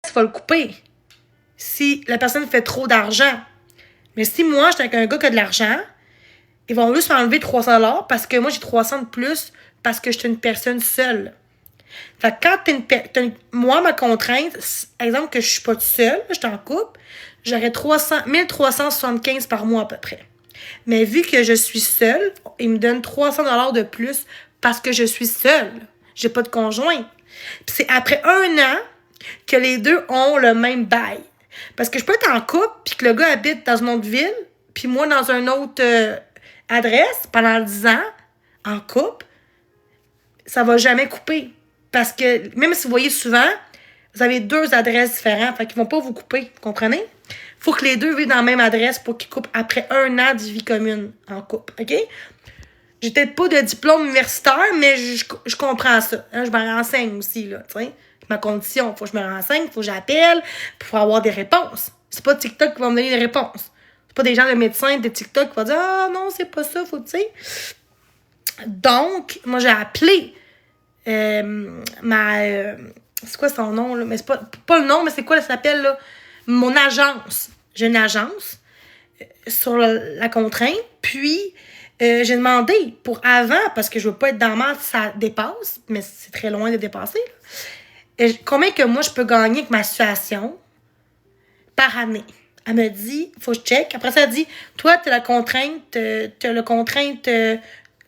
tu vas le couper. Si la personne fait trop d'argent. Mais si moi, j'étais avec un gars qui a de l'argent, ils vont juste m'enlever 300$ parce que moi, j'ai 300 de plus parce que je suis une personne seule. Fait que quand moi, ma contrainte, exemple que je suis pas toute seule, je suis en couple, j'aurais 1375 par mois à peu près. Mais vu que je suis seule, ils me donnent 300$ de plus parce que je suis seule. J'ai pas de conjoint. Puis c'est après 1 an que les deux ont le même bail. Parce que je peux être en couple, puis que le gars habite dans une autre ville, puis moi dans une autre adresse pendant 10 ans, en couple, ça va jamais couper. Parce que même si vous voyez souvent, vous avez 2 adresses différentes, fait qu'ils vont pas vous couper, vous comprenez? Faut que les deux vivent dans la même adresse pour qu'ils coupent après 1 an de vie commune en couple, OK? J'ai peut-être pas de diplôme universitaire, mais je comprends ça. Hein? Je me renseigne aussi, là, tu sais. Ma condition, faut que je me renseigne, faut que j'appelle pour avoir des réponses. C'est pas TikTok qui va me donner des réponses. C'est pas des gens de médecins de TikTok qui vont dire « Ah non, c'est pas ça, faut tu sais. » Donc, moi, j'ai appelé c'est quoi son nom, là? Mais c'est pas le nom, mais c'est quoi ça s'appelle, là? Mon agence. J'ai une agence sur la contrainte. Puis, j'ai demandé pour avant, parce que je veux pas être dans le mal si ça dépasse, mais c'est très loin de dépasser, là. Combien que moi, je peux gagner avec ma situation par année? Elle me dit, faut que je check. Après ça, elle dit, toi, t'as la contrainte, le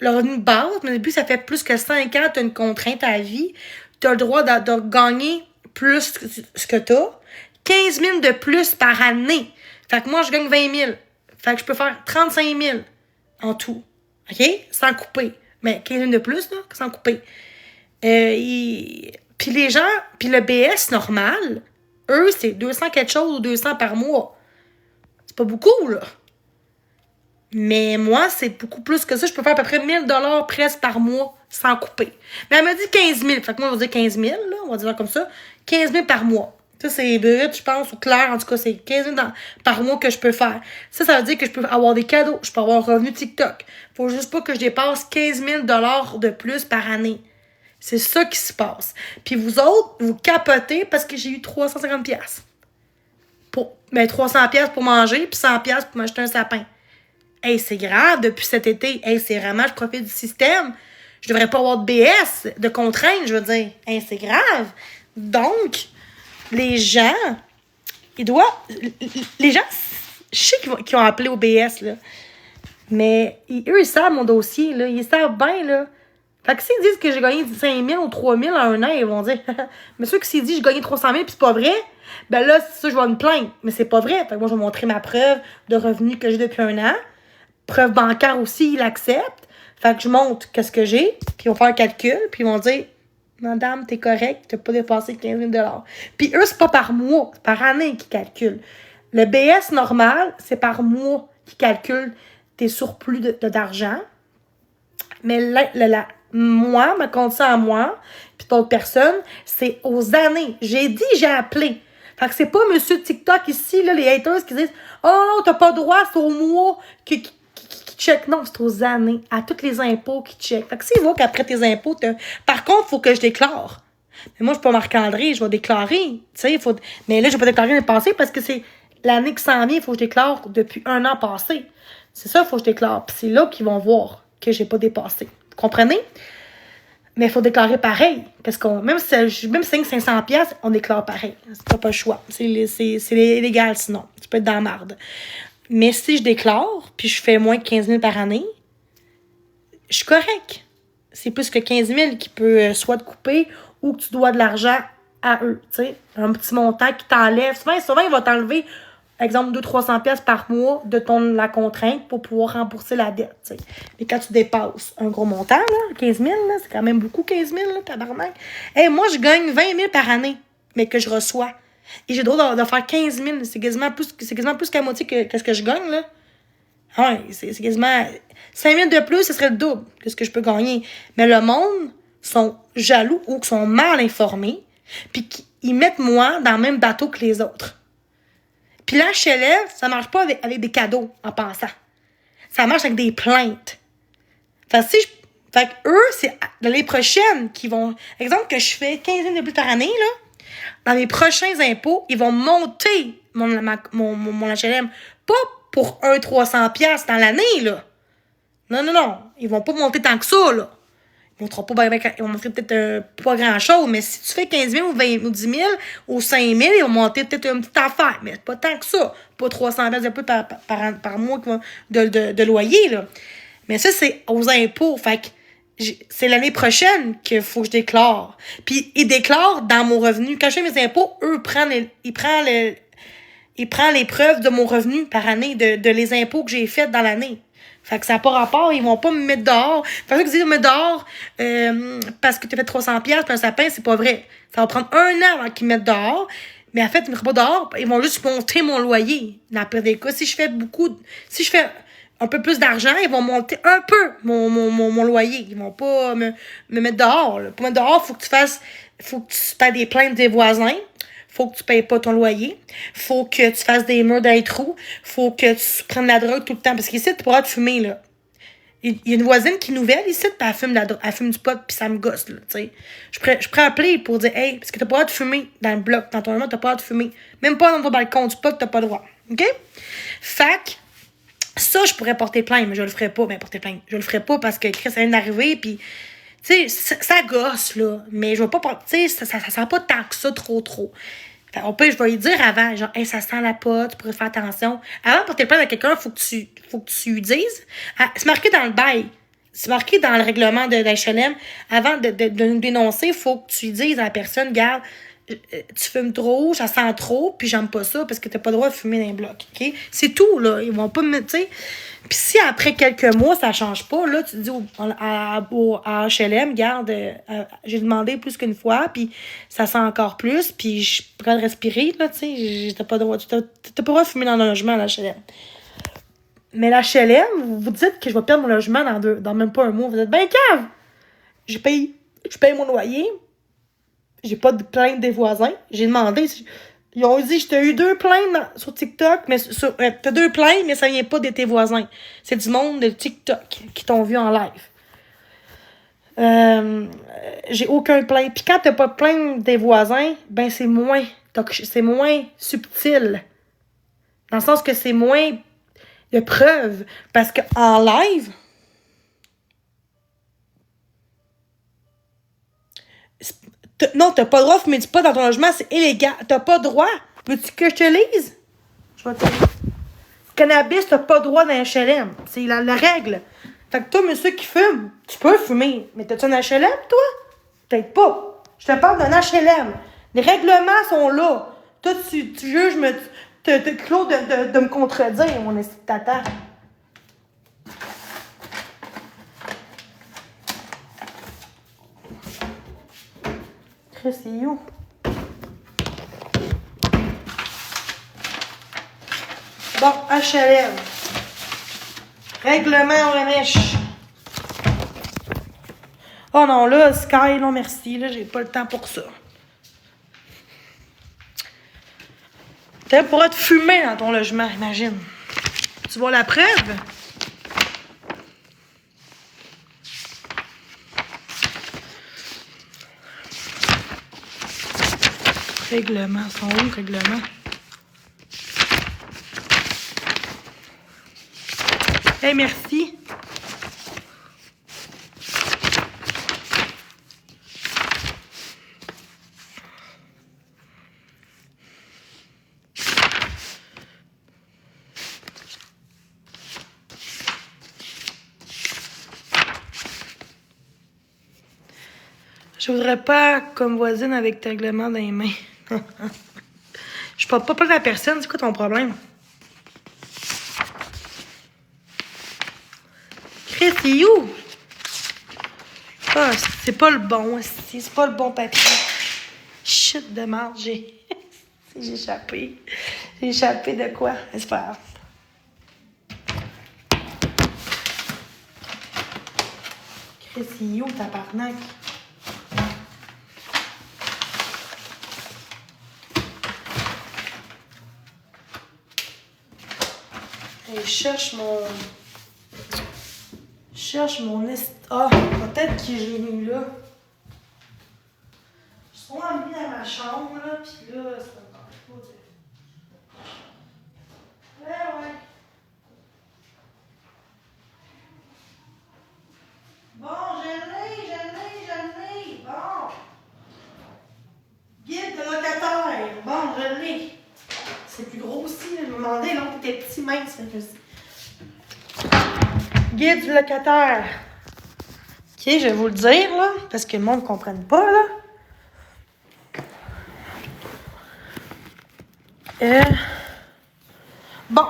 revenu de base, mais depuis, ça fait plus que 5 ans, t'as une contrainte à la vie. T'as le droit de gagner plus que ce que t'as. 15 000 de plus par année. Fait que moi, je gagne 20 000. Fait que je peux faire 35 000 en tout. OK? Sans couper. Mais 15 000 de plus, là, sans couper. Puis les gens, puis le BS normal, eux, c'est 200 quelque chose ou 200 par mois. C'est pas beaucoup, là. Mais moi, c'est beaucoup plus que ça. Je peux faire à peu près 1 000$ presque par mois sans couper. Mais elle m'a dit 15 000. Fait que moi, on va dire 15 000, là. On va dire comme ça. 15 000 par mois. Ça, c'est brut, je pense, ou clair. En tout cas, c'est 15 000 par mois que je peux faire. Ça veut dire que je peux avoir des cadeaux. Je peux avoir un revenu TikTok. Faut juste pas que je dépasse 15 000$ de plus par année. C'est ça qui se passe. Puis vous autres, vous capotez parce que j'ai eu 350$. Mais 300$ pour manger, puis 100$ pour m'acheter un sapin. Hey, c'est grave depuis cet été. Hey, c'est vraiment, je profite du système. Je devrais pas avoir de BS, de contraintes, je veux dire. Hey, c'est grave. Donc, les gens, les gens, je sais qu'ils ont appelé au BS, là. Mais eux, ils savent mon dossier, là. Ils savent bien, là. Fait que s'ils disent que j'ai gagné 5 000 ou 3 000 en 1 an, ils vont dire, mais ceux qui s'ils disent que j'ai gagné 300 000 puis c'est pas vrai, ben là, c'est ça, je vais me plaindre. Mais c'est pas vrai. Fait que moi, je vais montrer ma preuve de revenus que j'ai depuis 1 an. Preuve bancaire aussi, ils l'acceptent. Fait que je montre qu'est-ce que j'ai, puis ils vont faire un calcul, puis ils vont dire, madame, t'es correct, t'as pas dépassé 15 000$. Puis eux, c'est pas par mois, c'est par année qu'ils calculent. Le BS normal, c'est par mois qu'ils calculent tes surplus d'argent. Mais moi, ma condition à moi, puis d'autres personnes, c'est aux années. J'ai appelé. Fait que c'est pas monsieur TikTok ici, là, les haters qui disent « Oh non, t'as pas droit, c'est au mois qui check. » Non, c'est aux années, à tous les impôts qui check. Fait que s'ils voient qu'après tes impôts, par contre, il faut que je déclare. Mais moi, je suis pas Marc-André, je vais déclarer. Tu sais, mais là, je vais pas déclarer l'année passée parce que c'est l'année qui s'en vient, il faut que je déclare depuis 1 an passé. C'est ça, il faut que je déclare. Puis c'est là qu'ils vont voir que j'ai pas dépassé. Vous comprenez? Mais il faut déclarer pareil. Parce qu'on même si c'est 500$, on déclare pareil. C'est pas le choix. C'est illégal sinon. Tu peux être dans la marde. Mais si je déclare, puis je fais moins de 15 000 par année, je suis correct. C'est plus que 15 000 qui peut soit te couper ou que tu dois de l'argent à eux. T'sais. Un petit montant qui t'enlève. Souvent, il va t'enlever, exemple, 200-300$ par mois de la contrainte pour pouvoir rembourser la dette. T'sais. Mais quand tu dépasses un gros montant, là, 15 000, là, c'est quand même beaucoup, 15 000, là, tabarnak. Hey, moi, je gagne 20 000 par année, mais que je reçois. Et j'ai le droit de faire 15 000. C'est quasiment plus qu'à moitié que ce que je gagne, là. Ah ouais, c'est quasiment 5 000 de plus, ce serait le double de ce que je peux gagner. Mais le monde sont jaloux ou sont mal informés, puis ils mettent moi dans le même bateau que les autres. Puis l'HLF, ça marche pas avec des cadeaux en passant. Ça marche avec des plaintes. Fait que eux, c'est l'année prochaine qu'ils vont... Exemple que je fais 15 000 de plus par année, là. Dans mes prochains impôts, ils vont monter mon HLM. Pas pour 300$ dans l'année, là. Non, non, non. Ils vont pas monter tant que ça, là. Ils vont montrer peut-être pas grand-chose, mais si tu fais 15 000 ou 20 ou 10 000 ou 5 000, ils vont monter peut-être une petite affaire, mais pas tant que ça. Pas 300$ un peu par mois de loyer, là. Mais ça, c'est aux impôts. Fait que c'est l'année prochaine qu'il faut que je déclare. Puis, ils déclarent dans mon revenu. Quand je fais mes impôts, eux, ils prennent les preuves de mon revenu par année, de les impôts que j'ai faits dans l'année. Fait que ça n'a pas rapport, ils vont pas me mettre dehors. Fait que me mettre dehors parce que tu as fait 300$ puis un sapin, c'est pas vrai. Ça va prendre 1 an avant qu'ils me mettent dehors. Mais en fait, ils me mettront pas dehors, ils vont juste monter mon loyer. Dans le pire des cas, si je fais un peu plus d'argent, ils vont monter un peu mon loyer. Ils vont pas me mettre dehors. Là. Pour mettre dehors, faut que tu fasses des plaintes des voisins. Faut que tu payes pas ton loyer. Faut que tu fasses des murs dans les trous. Faut que tu prennes de la drogue tout le temps. Parce qu'ici, tu pourras te fumer, là. Il y a une voisine qui est nouvelle ici, puis elle fume du pot, puis ça me gosse, là, tu sais. Je pourrais appeler pour dire, hey, parce que t'as pas le droit de fumer dans le bloc, dans ton logement, t'as pas le droit de fumer. Même pas dans ton balcon du pot, t'as pas le droit. OK? Fait que, ça, je pourrais porter plainte, mais je le ferais pas. Ben, porter plainte. Je le ferais pas parce que Chris, ça vient d'arriver, puis tu sais, ça gosse, là. Mais je vais pas... Tu sais, ça sent pas tant que ça, trop. Fait, je vais lui dire avant, genre, hey, ça sent la pote, tu pourrais faire attention. Avant de porter plainte à quelqu'un, faut que tu lui dises. C'est marqué dans le bail. C'est marqué dans le règlement de HLM. Avant de nous dénoncer, faut que tu lui dises à la personne, regarde, tu fumes trop, ça sent trop, puis j'aime pas ça parce que t'as pas le droit de fumer dans les blocs. OK? C'est tout, là. Ils vont pas me. Tu sais. Puis si après quelques mois, ça change pas, là, tu dis à HLM, regarde, j'ai demandé plus qu'une fois, puis ça sent encore plus, puis je pourrais respirer, là, tu sais. T'as pas le droit de fumer dans le logement à l'HLM. Mais l'HLM, vous dites que je vais perdre mon logement dans même pas un mois. Vous êtes bien cave! Je paye mon loyer. J'ai pas de plainte des voisins. J'ai demandé. Ils ont dit, j'ai eu 2 plaintes sur TikTok, mais t'as 2 plaintes, mais ça vient pas de tes voisins. C'est du monde de TikTok qui t'ont vu en live. J'ai aucun plainte. Puis quand t'as pas de plainte des voisins, ben c'est moins subtil. Dans le sens que c'est moins de preuves. Parce qu'en live, non, t'as pas le droit de fumer du pot dans ton logement, c'est illégal. T'as pas le droit. Veux-tu que je te lise? Je vais te lire. Cannabis, t'as pas le droit d'un HLM. C'est la règle. Fait que toi, monsieur qui fume, tu peux fumer. Mais t'as-tu un HLM, toi? Peut-être pas. Je te parle d'un HLM. Les règlements sont là. Toi, tu juges, t'es clos de me contredire, mon esti de tata. Chris, c'est où? Bon, HLM. Règlement Remèche. Oh non, là, Sky, non merci, là, j'ai pas le temps pour ça. T'as pour être fumé dans ton logement, imagine. Tu vois la preuve? Règlement, sont où, règlement? Hey, merci. Je voudrais pas comme voisine avec tes règlements dans les mains. Je parle pas de la personne, c'est quoi ton problème? Chris, c'est où? Ah, c'est pas le bon, c'est pas le bon papier. Chut de merde, j'ai échappé. J'ai échappé de quoi? C'est pas grave. Chris, c'est où, tabarnak? Et je cherche mon Ah, peut-être que je l'ai mis là. Je suis mis dans ma chambre, là. c'est plus gros aussi. Là. Je me demandais, l'autre était petit, mince. Guide du locataire. OK, je vais vous le dire, là, parce que le monde ne comprenne pas, là. Bon,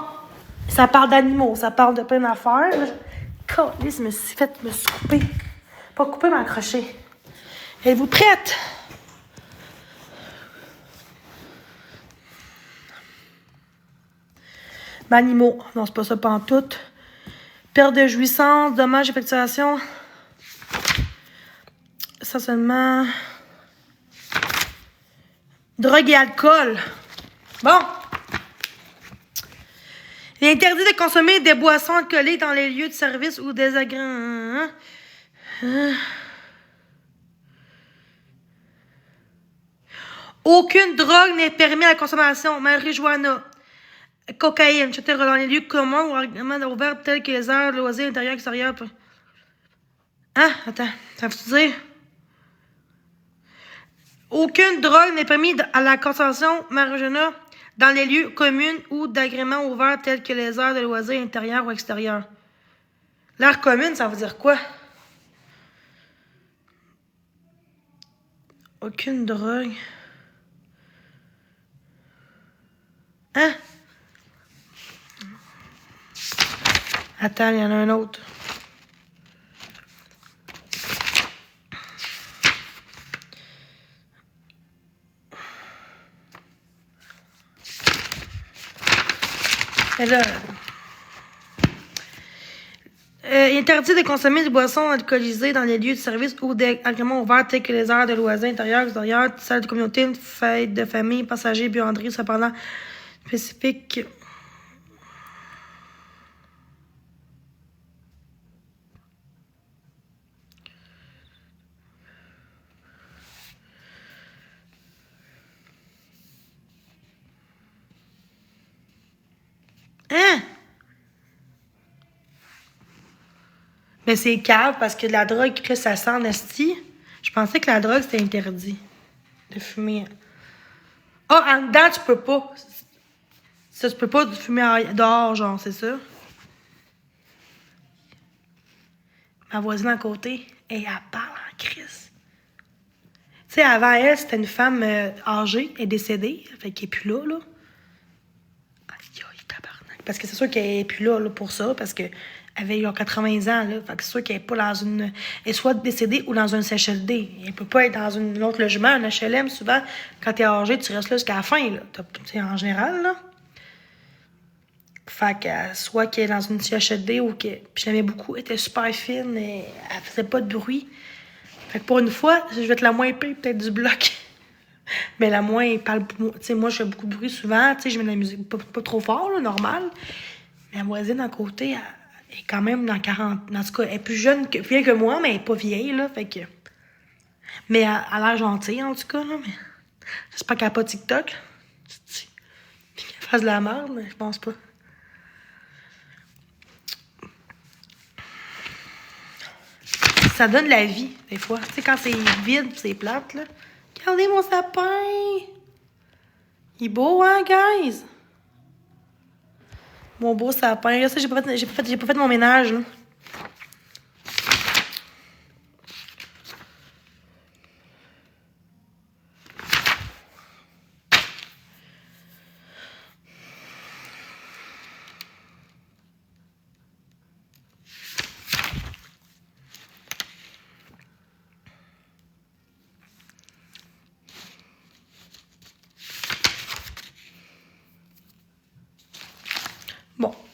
ça parle d'animaux, ça parle de plein d'affaires. Calisse, je me suis coupé. Pas coupé, mais accroché. Êtes-vous prête? Animaux. Non, c'est pas ça pantoute. Perte de jouissance, dommage, effectuation. Essentiellement. Drogue et alcool. Bon. Il est interdit de consommer des boissons alcooliques dans les lieux de service ou des agréments. Aucune drogue n'est permise à la consommation. Marijuana, cocaïne, etc. dans les lieux communs ou agréments ouverts tels que les aires, loisirs, intérieurs, extérieurs. Hein? Attends. Ça veut dire? Aucune drogue n'est permise à la consommation marijuana dans les lieux communs ou d'agréments ouverts tels que les aires de loisirs intérieurs ou extérieurs. L'aire commune, ça veut dire quoi? Aucune drogue. Hein? Attends, il y en a un autre. Et là, interdit de consommer des boissons alcoolisées dans les lieux de service ou des agréments ouverts tels que les aires de loisirs intérieurs, extérieurs, salles de communauté, fêtes de famille, passagers, buanderies, cependant spécifiques. Hein? Mais c'est cave parce que de la drogue, là, ça sent nasty. Je pensais que la drogue, c'était interdit de fumer. Ah, en dedans, tu peux pas. Ça, tu peux pas fumer dehors, genre, c'est ça? Ma voisine à côté, elle parle en crise. Tu sais, avant elle, c'était une femme âgée, elle est décédée, fait qu'elle est plus là, là. Aïe, tabarnak. Parce que c'est sûr qu'elle est plus là, pour ça, parce que elle avait 80 ans, là. Fait que c'est sûr qu'elle est pas dans une... Elle est soit décédée ou dans un CHLD. Elle peut pas être dans un autre logement, un HLM, souvent. Quand t'es âgé, tu restes là jusqu'à la fin, là. C'est en général, là. Fait que soit qu'elle est dans une CHLD ou que... Puis j'aimais beaucoup, elle était super fine, et elle faisait pas de bruit. Fait que pour une fois, je vais être la moins pire peut-être du bloc. Mais la moins parle... Tu sais, moi, je fais beaucoup de bruit souvent. Tu sais, je mets de la musique pas trop fort, là, normal. Mais la voisine à côté, elle est quand même dans 40... En tout cas, elle est plus jeune vieille que moi, mais elle est pas vieille, là. Fait que... Mais elle a l'air gentille, en tout cas, là. Mais... J'espère qu'elle n'a pas TikTok. Puis qu'elle fasse de la merde, mais je pense pas. Ça donne la vie, des fois. Tu sais, quand c'est vide, c'est plate, là. Regardez mon sapin! Il est beau, hein, guys? Mon beau sapin. Là, ça, j'ai pas fait mon ménage, là.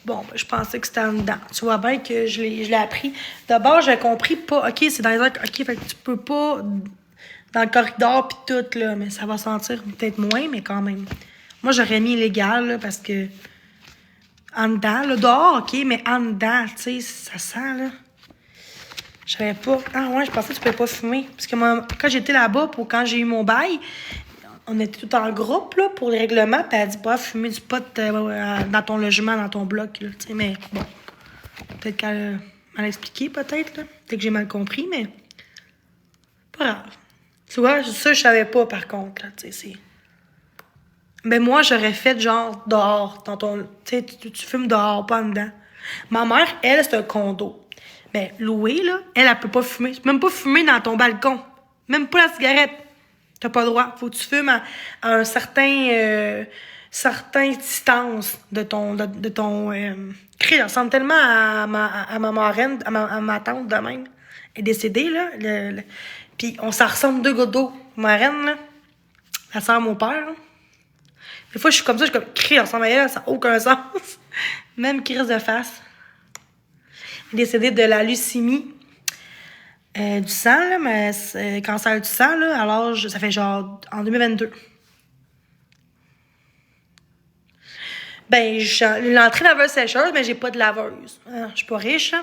Bon, ben, je pensais que c'était en dedans. Tu vois bien que je l'ai appris. D'abord, j'ai compris pas. OK, c'est dans les airs. OK, fait que tu peux pas dans le corridor pis tout, là. Mais ça va sentir peut-être moins, mais quand même. Moi, j'aurais mis illégal, là, parce que. En dedans, là. Dehors, OK, mais en dedans, tu sais, ça sent, là. Je savais pas. Ah ouais, je pensais que tu pouvais pas fumer. Parce que moi, quand j'étais là-bas, quand j'ai eu mon bail, on était tout en groupe là, pour les règlements, puis elle a dit pas fumer du pot dans ton logement, dans ton bloc. Là, mais bon, peut-être qu'elle m'a expliqué, peut-être. Peut-être que j'ai mal compris, mais pas grave. Tu vois, ça, je savais pas, par contre. Là, c'est... Ben moi, j'aurais fait genre dehors, dans ton. Tu sais, tu fumes dehors, pas en dedans. Ma mère, elle, c'est un condo. Mais louer, là, elle peut pas fumer. Tu peux même pas fumer dans ton balcon. Même pas la cigarette. T'as pas le droit. Faut que tu fumes à un certain distance de ton. Crée, ça ressemble tellement à ma marraine, à ma tante de même. Elle est décédée, là. Puis ça ressemble deux gouttes d'eau. Ma marraine, là, la sœur de mon père, là. Des fois, je suis comme ça, je suis comme, crie, ensemble à elle, ça n'a aucun sens. Même crise de face. Elle est décédée de la leucémie du sang, là, mais cancer du sang, là, alors ça fait genre en 2022. Ben, j'ai l'entrée laveuse sécheuse, mais j'ai pas de laveuse. Je suis pas riche, là.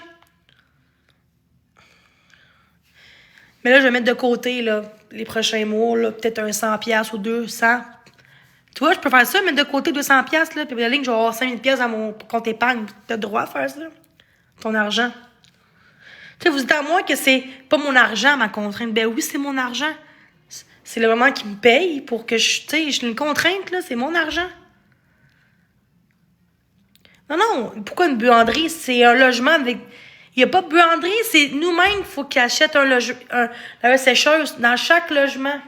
Mais là, je vais mettre de côté, là, les prochains mois, là, peut-être un 100$ ou 200. Tu vois, je peux faire ça, mettre de côté 200$, là, puis la ligne, je vais avoir 5000$ dans mon compte épargne. T'as le droit de faire ça. Ton argent. Tu sais, vous dites à moi que c'est pas mon argent, ma contrainte. Ben oui, c'est mon argent. C'est le moment qui me paye pour que je, tu sais, j'ai une contrainte, là, c'est mon argent. Non, pourquoi une buanderie? C'est un logement avec... Il n'y a pas de buanderie, c'est nous-mêmes, il faut qu'ils achètent un lave-sécheuse dans chaque logement.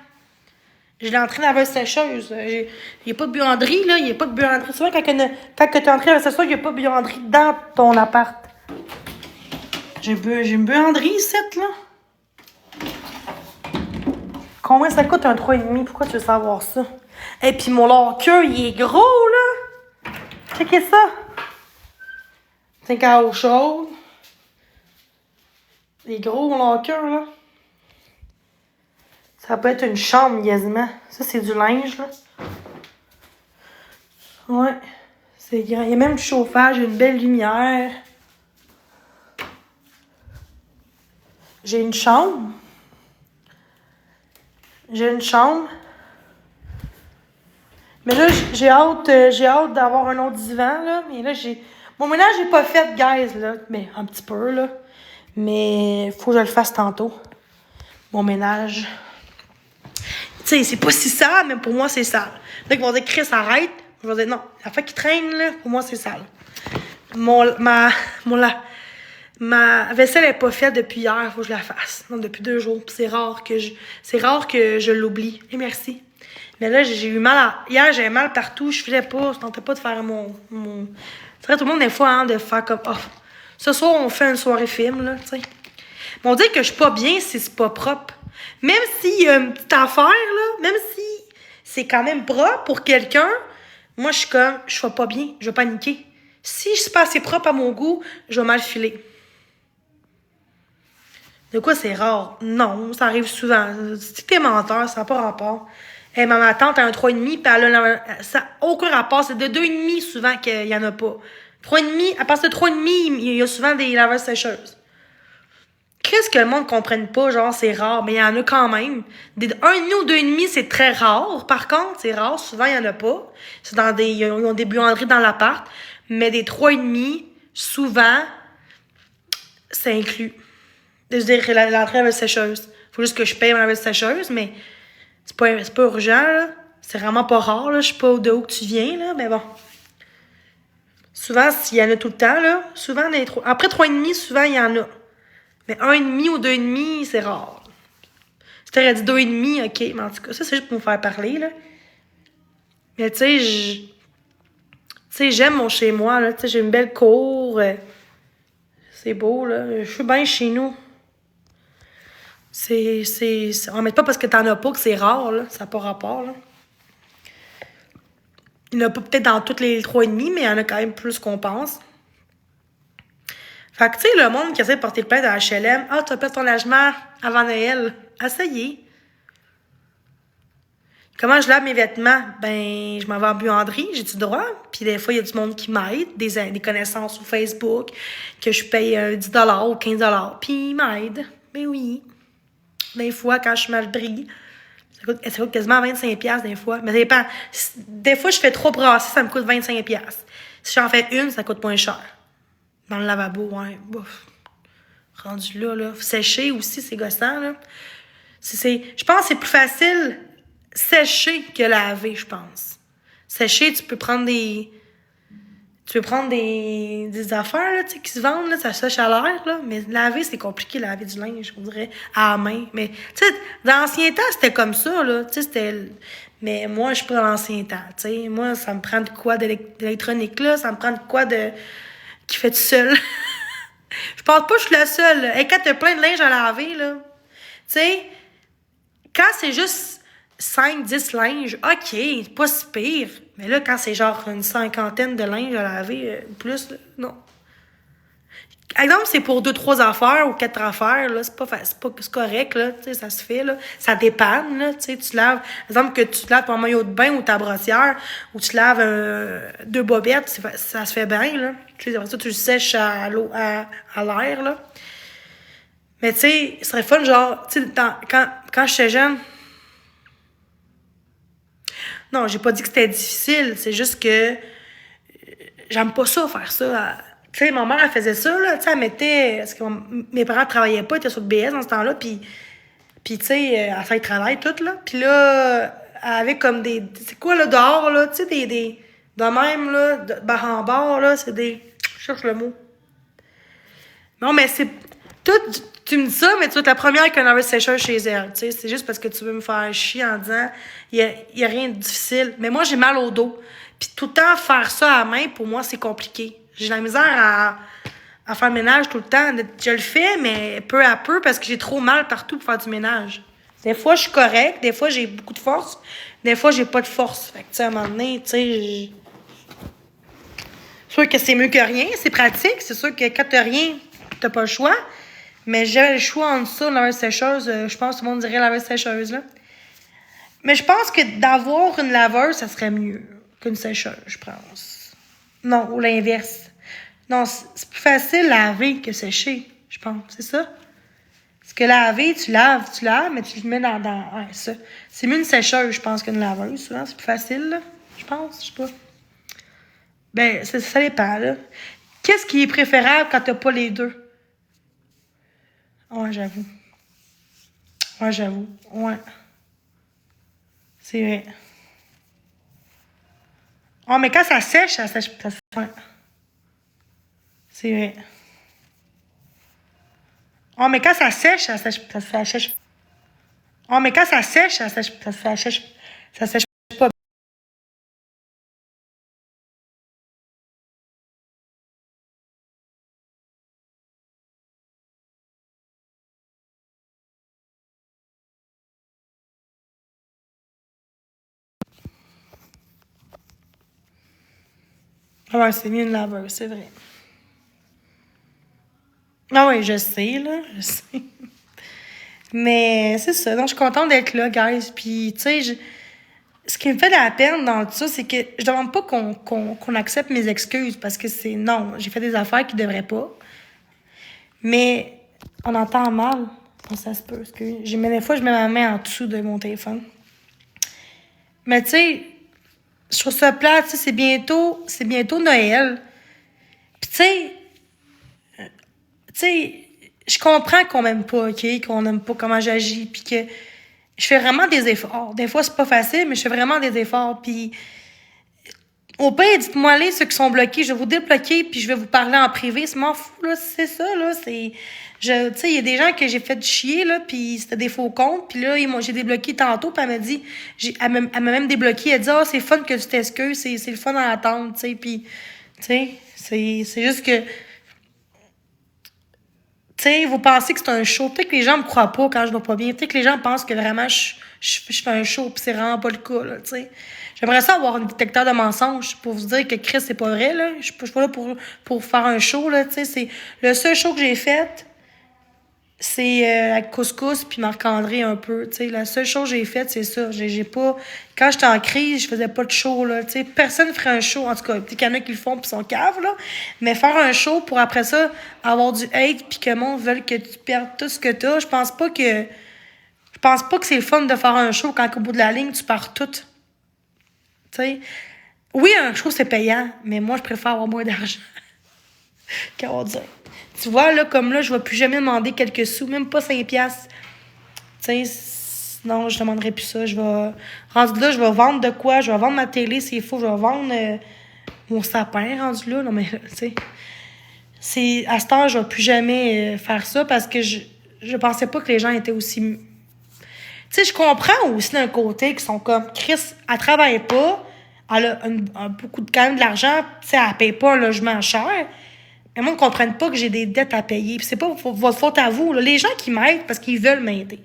J'ai l'entrée dans la sécheuse. Il n'y a pas de buanderie, là. Il n'y a pas de buanderie. C'est vrai, quand tu es entré dans la sécheuse, il n'y a pas de buanderie dans ton appart. J'ai une buanderie ici, là. Combien ça coûte un 3,5? Pourquoi tu veux savoir ça? Et puis mon lard-queue, il est gros, là. Checkez ça. 5 à eau chaude. Il est gros, mon lard-queue, là. Ça peut être une chambre, quasiment. Ça, c'est du linge, là. Ouais. C'est grand. Il y a même du chauffage, une belle lumière. J'ai une chambre. Mais là, j'ai hâte d'avoir un autre divan, là. Mais là, mon ménage n'est pas fait, guys, là. Mais un petit peu, là. Mais faut que je le fasse tantôt. Mon ménage. Tu sais, c'est pas si sale, mais pour moi, c'est sale. Là, ils vont dire, Chris, arrête. Je vais dire, non, la fois qui traîne, là, pour moi, c'est sale. Ma vaisselle n'est pas faite depuis hier, il faut que je la fasse. Non, depuis 2 jours. Puis c'est rare que je l'oublie. Et merci. Mais là, j'ai eu mal hier, j'avais mal partout, je faisais pas, je tentais pas de faire mon... C'est vrai, tout le monde, des fois, hein, de faire comme, oh, ce soir, on fait une soirée film, là, tu sais. Mais on dit que je suis pas bien si c'est pas propre. Même s'il y a une petite affaire, là, même si c'est quand même propre pour quelqu'un, moi, je suis comme, je suis pas bien, je vais paniquer. Si je suis pas assez propre à mon goût, je vais mal filer. De quoi c'est rare? Non, ça arrive souvent. Si t'es menteur, ça n'a pas rapport. Hey, ma tante a un 3,5, puis ça n'a aucun rapport. C'est de 2,5 souvent qu'il n'y en a pas. 3,5, à partir de 3,5, il y a souvent des laveuses sécheuses. Qu'est-ce que le monde ne comprenne pas? Genre, c'est rare, mais il y en a quand même. Des 1,5 ou 2,5, c'est très rare. Par contre, c'est rare, souvent, il n'y en a pas. Ils ont des buanderies dans l'appart. Mais des 3,5, souvent, c'est inclus. Je veux dire, l'entrée avec sécheuse. Faut juste que je paye ma sécheuse, mais c'est pas urgent, là. C'est vraiment pas rare, là. Je sais pas de où que tu viens, là, mais bon. Souvent, s'il y en a tout le temps, là, souvent, après 3,5, souvent, il y en a. Mais 1,5 ou 2,5, c'est rare. Si t'aurais dit 2,5, ok, mais en tout cas, ça, c'est juste pour me faire parler, là. Mais tu sais, j'aime mon chez-moi, là. Tu sais, j'ai une belle cour. C'est beau, là. Je suis bien chez nous. On met pas parce que t'en as pas que c'est rare, là. Ça n'a pas rapport, là. Il n'y en a pas peut-être dans toutes les 3,5, mais il y en a quand même plus qu'on pense. Fait que, tu sais, le monde qui essaie de porter plainte à HLM, ah, tu as perdu ton logement avant Noël. Essayez. Comment je lave mes vêtements? Ben, je m'en vais en buanderie, j'ai du droit. Puis des fois, il y a du monde qui m'aide, des connaissances sur Facebook, que je paye 10$ ou 15$. Puis ils m'aident. Ben oui. Des fois, quand je suis mal pris, ça coûte quasiment 25$ des fois. Mais ça dépend. Des fois, je fais 3 brassées, ça me coûte 25$. Si j'en fais une, ça coûte moins cher. Dans le lavabo, ouais. Bouf. Rendu là. Sécher aussi, c'est gossant, là. Je pense que c'est plus facile sécher que laver, je pense. Sécher, tu peux prendre des affaires, là, tu sais, qui se vendent, là, ça sèche à l'air, là. Mais laver, c'est compliqué, laver du linge, on dirait, à la main. Mais, tu sais, dans l'ancien temps, c'était comme ça, là. Tu sais, mais moi, je suis pas dans l'ancien temps, tu sais. Moi, ça me prend de quoi d'électronique, là. Ça me prend de quoi qui fait tout seul. Je pense pas que je suis la seule, là. Et quand t'as plein de linge à laver, là, tu sais, quand c'est juste 5-10 linges, OK, c'est pas si pire. Mais là, quand c'est genre une cinquantaine de linges à laver, plus, là, non. Exemple, c'est pour 2-3 affaires ou 4 affaires, là, c'est correct, là, tu sais, ça se fait, là. Ça dépanne, là, tu sais, tu laves, par exemple, que tu laves ton maillot de bain ou ta brossière, ou tu laves 2 bobettes, ça se fait bien, là. Tu sais, après ça, tu le sèches à l'eau, à l'air, là. Mais tu sais, ce serait fun, genre, tu sais, quand j'étais jeune, non, j'ai pas dit que c'était difficile, c'est juste que j'aime pas ça, faire ça. Tu sais, ma mère, elle faisait ça, là, tu sais, elle mettait, parce que mes parents travaillaient pas, ils étaient sur le BS dans ce temps-là, puis tu sais, elle fait le travail, tout, là. Puis là, elle avait comme c'est quoi, là, dehors, là, tu sais, de même, là, de bar en bar, là, c'est je cherche le mot. Non, mais c'est, tout, tu me dis ça, mais tu vas être la première qui a un lave sécheur chez elle, tu sais, c'est juste parce que tu veux me faire chier en disant, il y a rien de difficile. Mais moi, j'ai mal au dos. Puis tout le temps, faire ça à la main, pour moi, c'est compliqué. J'ai la misère à faire le ménage tout le temps. Je le fais, mais peu à peu, parce que j'ai trop mal partout pour faire du ménage. Des fois, je suis correcte. Des fois, j'ai beaucoup de force. Des fois, j'ai pas de force. Fait que, tu sais, à un moment donné, tu sais, c'est sûr que c'est mieux que rien. C'est pratique. C'est sûr que quand t'as rien, t'as pas le choix. Mais j'avais le choix entre ça, la sécheuse. Je pense que tout le monde dirait la sécheuse, là. Mais je pense que d'avoir une laveuse, ça serait mieux qu'une sécheuse, je pense. Non, ou l'inverse. Non, c'est plus facile laver que sécher, je pense. C'est ça? Parce que laver, tu laves, mais tu le mets dans ouais, ça. C'est mieux une sécheuse, je pense, qu'une laveuse. Souvent, c'est plus facile, là. Je pense, je sais pas. Ben, ça dépend, là. Qu'est-ce qui est préférable quand t'as pas les deux? Ouais, j'avoue. Ouais, j'avoue. Ouais. C'est vrai. Oh, mais quand ça sèche, ça sèche. Ouais. C'est vrai. Oh, mais quand ça sèche, ça sèche. Oh, mais quand ça sèche, ça sèche pas. Ah ouais, c'est mieux une laveuse, c'est vrai. Ah oui, je sais, là, je sais. Mais c'est ça, donc je suis contente d'être là, guys. Puis, tu sais, ce qui me fait de la peine dans tout ça, c'est que je demande pas qu'on accepte mes excuses, parce que c'est non, j'ai fait des affaires qui devraient pas. Mais on entend mal. Bon, ça se peut, parce que mais des fois, je mets ma main en dessous de mon téléphone. Mais tu sais, je trouve ça plate, tu sais, c'est bientôt Noël. Puis tu sais, je comprends qu'on m'aime pas, OK? Qu'on n'aime pas comment j'agis, puis que je fais vraiment des efforts. Des fois, c'est pas facile, mais je fais vraiment des efforts. Puis au pire, dites-moi les ceux qui sont bloqués, je vais vous débloquer, puis je vais vous parler en privé. C'est m'en fou, là, c'est ça, là. Tu sais, il y a des gens que j'ai fait chier, là, puis c'était des faux comptes, puis là, j'ai débloqué tantôt, puis elle m'a dit, elle m'a même débloqué, elle dit, ah, c'est fun que tu t'excuses, c'est le fun à attendre, tu sais, puis, tu sais, c'est juste que, tu sais, vous pensez que c'est un show. Peut-être que les gens me croient pas quand je vais pas bien. Peut-être que les gens pensent que vraiment je fais un show, puis c'est vraiment pas le cas, là, tu sais. J'aimerais ça avoir un détecteur de mensonges pour vous dire que Chris, c'est pas vrai, là. Je suis pas là pour faire un show, là, tu sais. C'est le seul show que j'ai fait, c'est avec Couscous puis Marc-André un peu, tu sais. La seule chose que j'ai faite, c'est ça. J'ai pas... Quand j'étais en crise, je faisais pas de show, là, tu sais. Personne ferait un show, en tout cas. Peut-être qu'il y en a qui le font puis sont caves, là. Mais faire un show pour après ça avoir du hate puis que le monde veut que tu perdes tout ce que t'as, je pense pas que... Je pense pas que c'est le fun de faire un show quand au bout de la ligne, tu perds tout. Tu sais. Oui, un show, c'est payant, mais moi, je préfère avoir moins d'argent qu'avoir du hate. Tu vois, là, comme là, je vais plus jamais demander quelques sous, même pas 5$. Tu sais, Sinon, je demanderai plus ça. Rendu là, je vais vendre de quoi? Je vais vendre ma télé s'il faut. Je vais vendre mon sapin rendu là. Non, mais, tu sais. À ce temps, je vais plus jamais faire ça parce que je pensais pas que les gens étaient aussi... Tu sais, je comprends aussi d'un côté qu'ils sont comme, Chris, elle travaille pas, elle a beaucoup quand même de l'argent, tu sais, elle paye pas un logement cher. Mais moi, ils ne comprennent pas que j'ai des dettes à payer. Puis c'est pas votre faute à vous. Là. Les gens qui m'aident parce qu'ils veulent m'aider.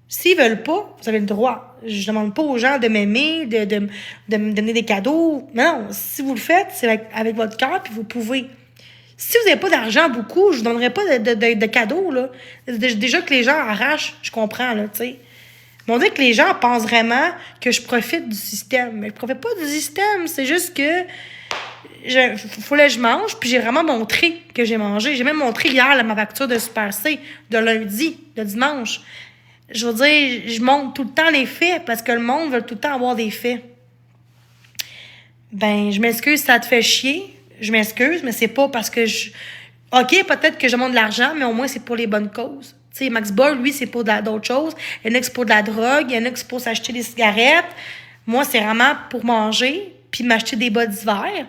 S'ils veulent pas, vous avez le droit. Je demande pas aux gens de m'aimer, de me donner des cadeaux. Non, si vous le faites, c'est avec votre cœur, puis vous pouvez. Si vous n'avez pas d'argent beaucoup, je vous donnerai pas de cadeaux, là. Déjà que les gens arrachent, je comprends, là, tu sais. Mais on dit que les gens pensent vraiment que je profite du système. Mais je profite pas du système. C'est juste que fallait que je mange, puis j'ai vraiment montré que j'ai mangé. J'ai même montré hier ma facture de Super C de lundi, de dimanche. Je veux dire, je montre tout le temps les faits parce que le monde veut tout le temps avoir des faits. Ben, je m'excuse si ça te fait chier. Je m'excuse, mais c'est pas parce que OK, peut-être que je demande de l'argent, mais au moins c'est pour les bonnes causes. Tu sais, Max Boy, lui, c'est pour d'autres choses. Il y en a qui c'est pour de la drogue, il y en a qui c'est pour s'acheter des cigarettes. Moi, c'est vraiment pour manger, puis m'acheter des bas d'hiver.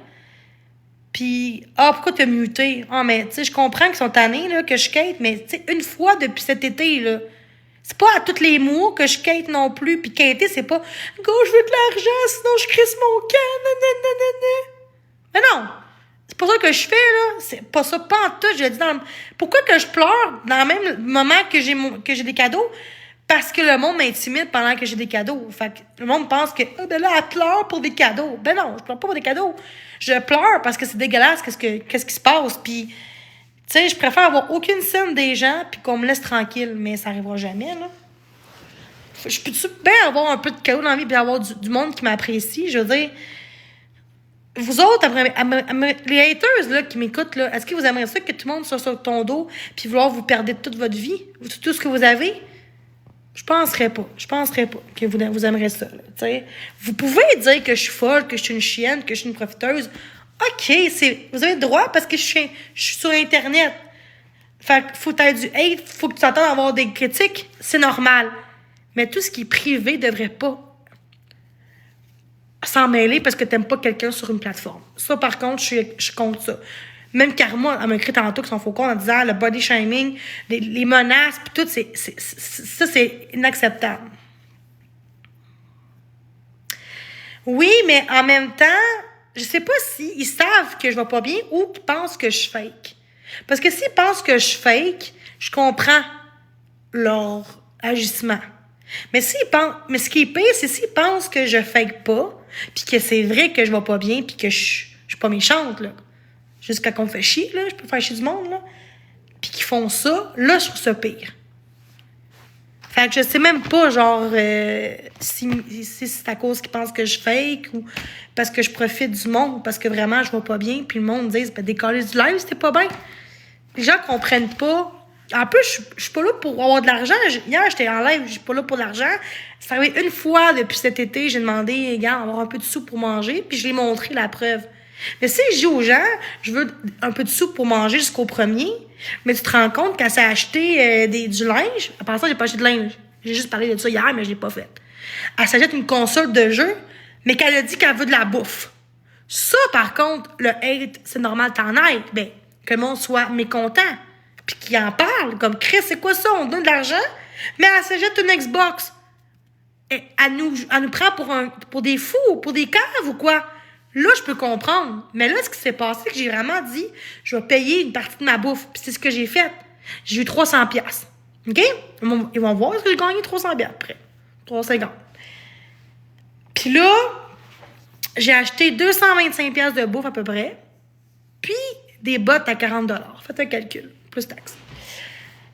Puis, pourquoi t'as muté? Mais tu sais, je comprends qu'ils sont tannés, là, que je skate, mais tu sais, une fois depuis cet été, là, c'est pas à tous les mois que je skate non plus. Puis skater, c'est pas, go, je veux de l'argent, sinon je crisse mon camp, nanana. Mais non! C'est pas ça que je fais, là. C'est pas ça, pas en tout. Je dis pourquoi que je pleure dans le même moment que j'ai des cadeaux? Parce que le monde m'intimide pendant que j'ai des cadeaux. Fait que le monde pense que, ben là, elle pleure pour des cadeaux. Ben non, je pleure pas pour des cadeaux. Je pleure parce que c'est dégueulasse, qu'est-ce qui se passe. Puis, tu sais, je préfère avoir aucune scène des gens puis qu'on me laisse tranquille. Mais ça arrivera jamais, là. Je peux-tu bien avoir un peu de cadeaux dans la vie puis avoir du monde qui m'apprécie? Je veux dire, vous autres, les haters là, qui m'écoutent, là, est-ce que vous aimeriez ça que tout le monde soit sur ton dos puis vouloir vous perdre toute votre vie? Tout ce que vous avez? Je penserais pas que vous aimeriez ça. Là, t'sais. Vous pouvez dire que je suis folle, que je suis une chienne, que je suis une profiteuse. OK, vous avez le droit parce que je suis sur Internet. Fait que faut que tu aies du hate, faut que tu t'entendes avoir des critiques, c'est normal. Mais tout ce qui est privé devrait pas s'en mêler parce que t'aimes pas quelqu'un sur une plateforme. Ça, par contre, je compte ça. Même Karma, elle m'a écrit tantôt que son faux compte en disant le body shaming, les menaces, puis tout, ça, c'est inacceptable. Oui, mais en même temps, je sais pas s'ils savent que je vais pas bien ou qu'ils pensent que je fake. Parce que s'ils pensent que je fake, je comprends leur agissement. Mais ce qui est pire, c'est s'ils pensent que je fake pas, puis que c'est vrai que je vais pas bien, puis que je suis pas méchante, là. Jusqu'à qu'on me fait chier, là, je peux faire chier du monde, là. Puis qu'ils font ça, là, je trouve ça pire. Fait que je sais même pas, genre, si c'est à cause qu'ils pensent que je fake ou parce que je profite du monde ou parce que vraiment je vais pas bien, puis le monde dit, ben, décoller du live, c'était pas bien. Les gens comprennent pas. En plus, je suis pas là pour avoir de l'argent. Hier, j'étais en live, je suis pas là pour l'argent. C'est arrivé une fois depuis cet été, j'ai demandé, gars, avoir un peu de sous pour manger, puis je l'ai montré la preuve. Mais si je dis aux gens, je veux un peu de sous pour manger jusqu'au 1er, mais tu te rends compte qu'elle s'est acheté du linge. À part ça, j'ai pas acheté de linge. J'ai juste parlé de ça hier, mais je l'ai pas fait. Elle s'achète une console de jeu, mais qu'elle a dit qu'elle veut de la bouffe. Ça, par contre, le hate, c'est normal t'en aides. Ben, que le monde soit mécontent. Puis qu'il en parle. Comme, Chris, c'est quoi ça? On donne de l'argent, mais elle s'achète une Xbox. Et elle nous prend pour des fous, pour des caves ou quoi? Là, je peux comprendre. Mais là, ce qui s'est passé, c'est que j'ai vraiment dit, je vais payer une partie de ma bouffe. Puis c'est ce que j'ai fait. J'ai eu 300$. OK? Ils vont voir ce que j'ai gagné 300$ après. 350$. Puis là, j'ai acheté 225$ de bouffe à peu près. Puis des bottes à 40$. Faites un calcul. Plus taxes.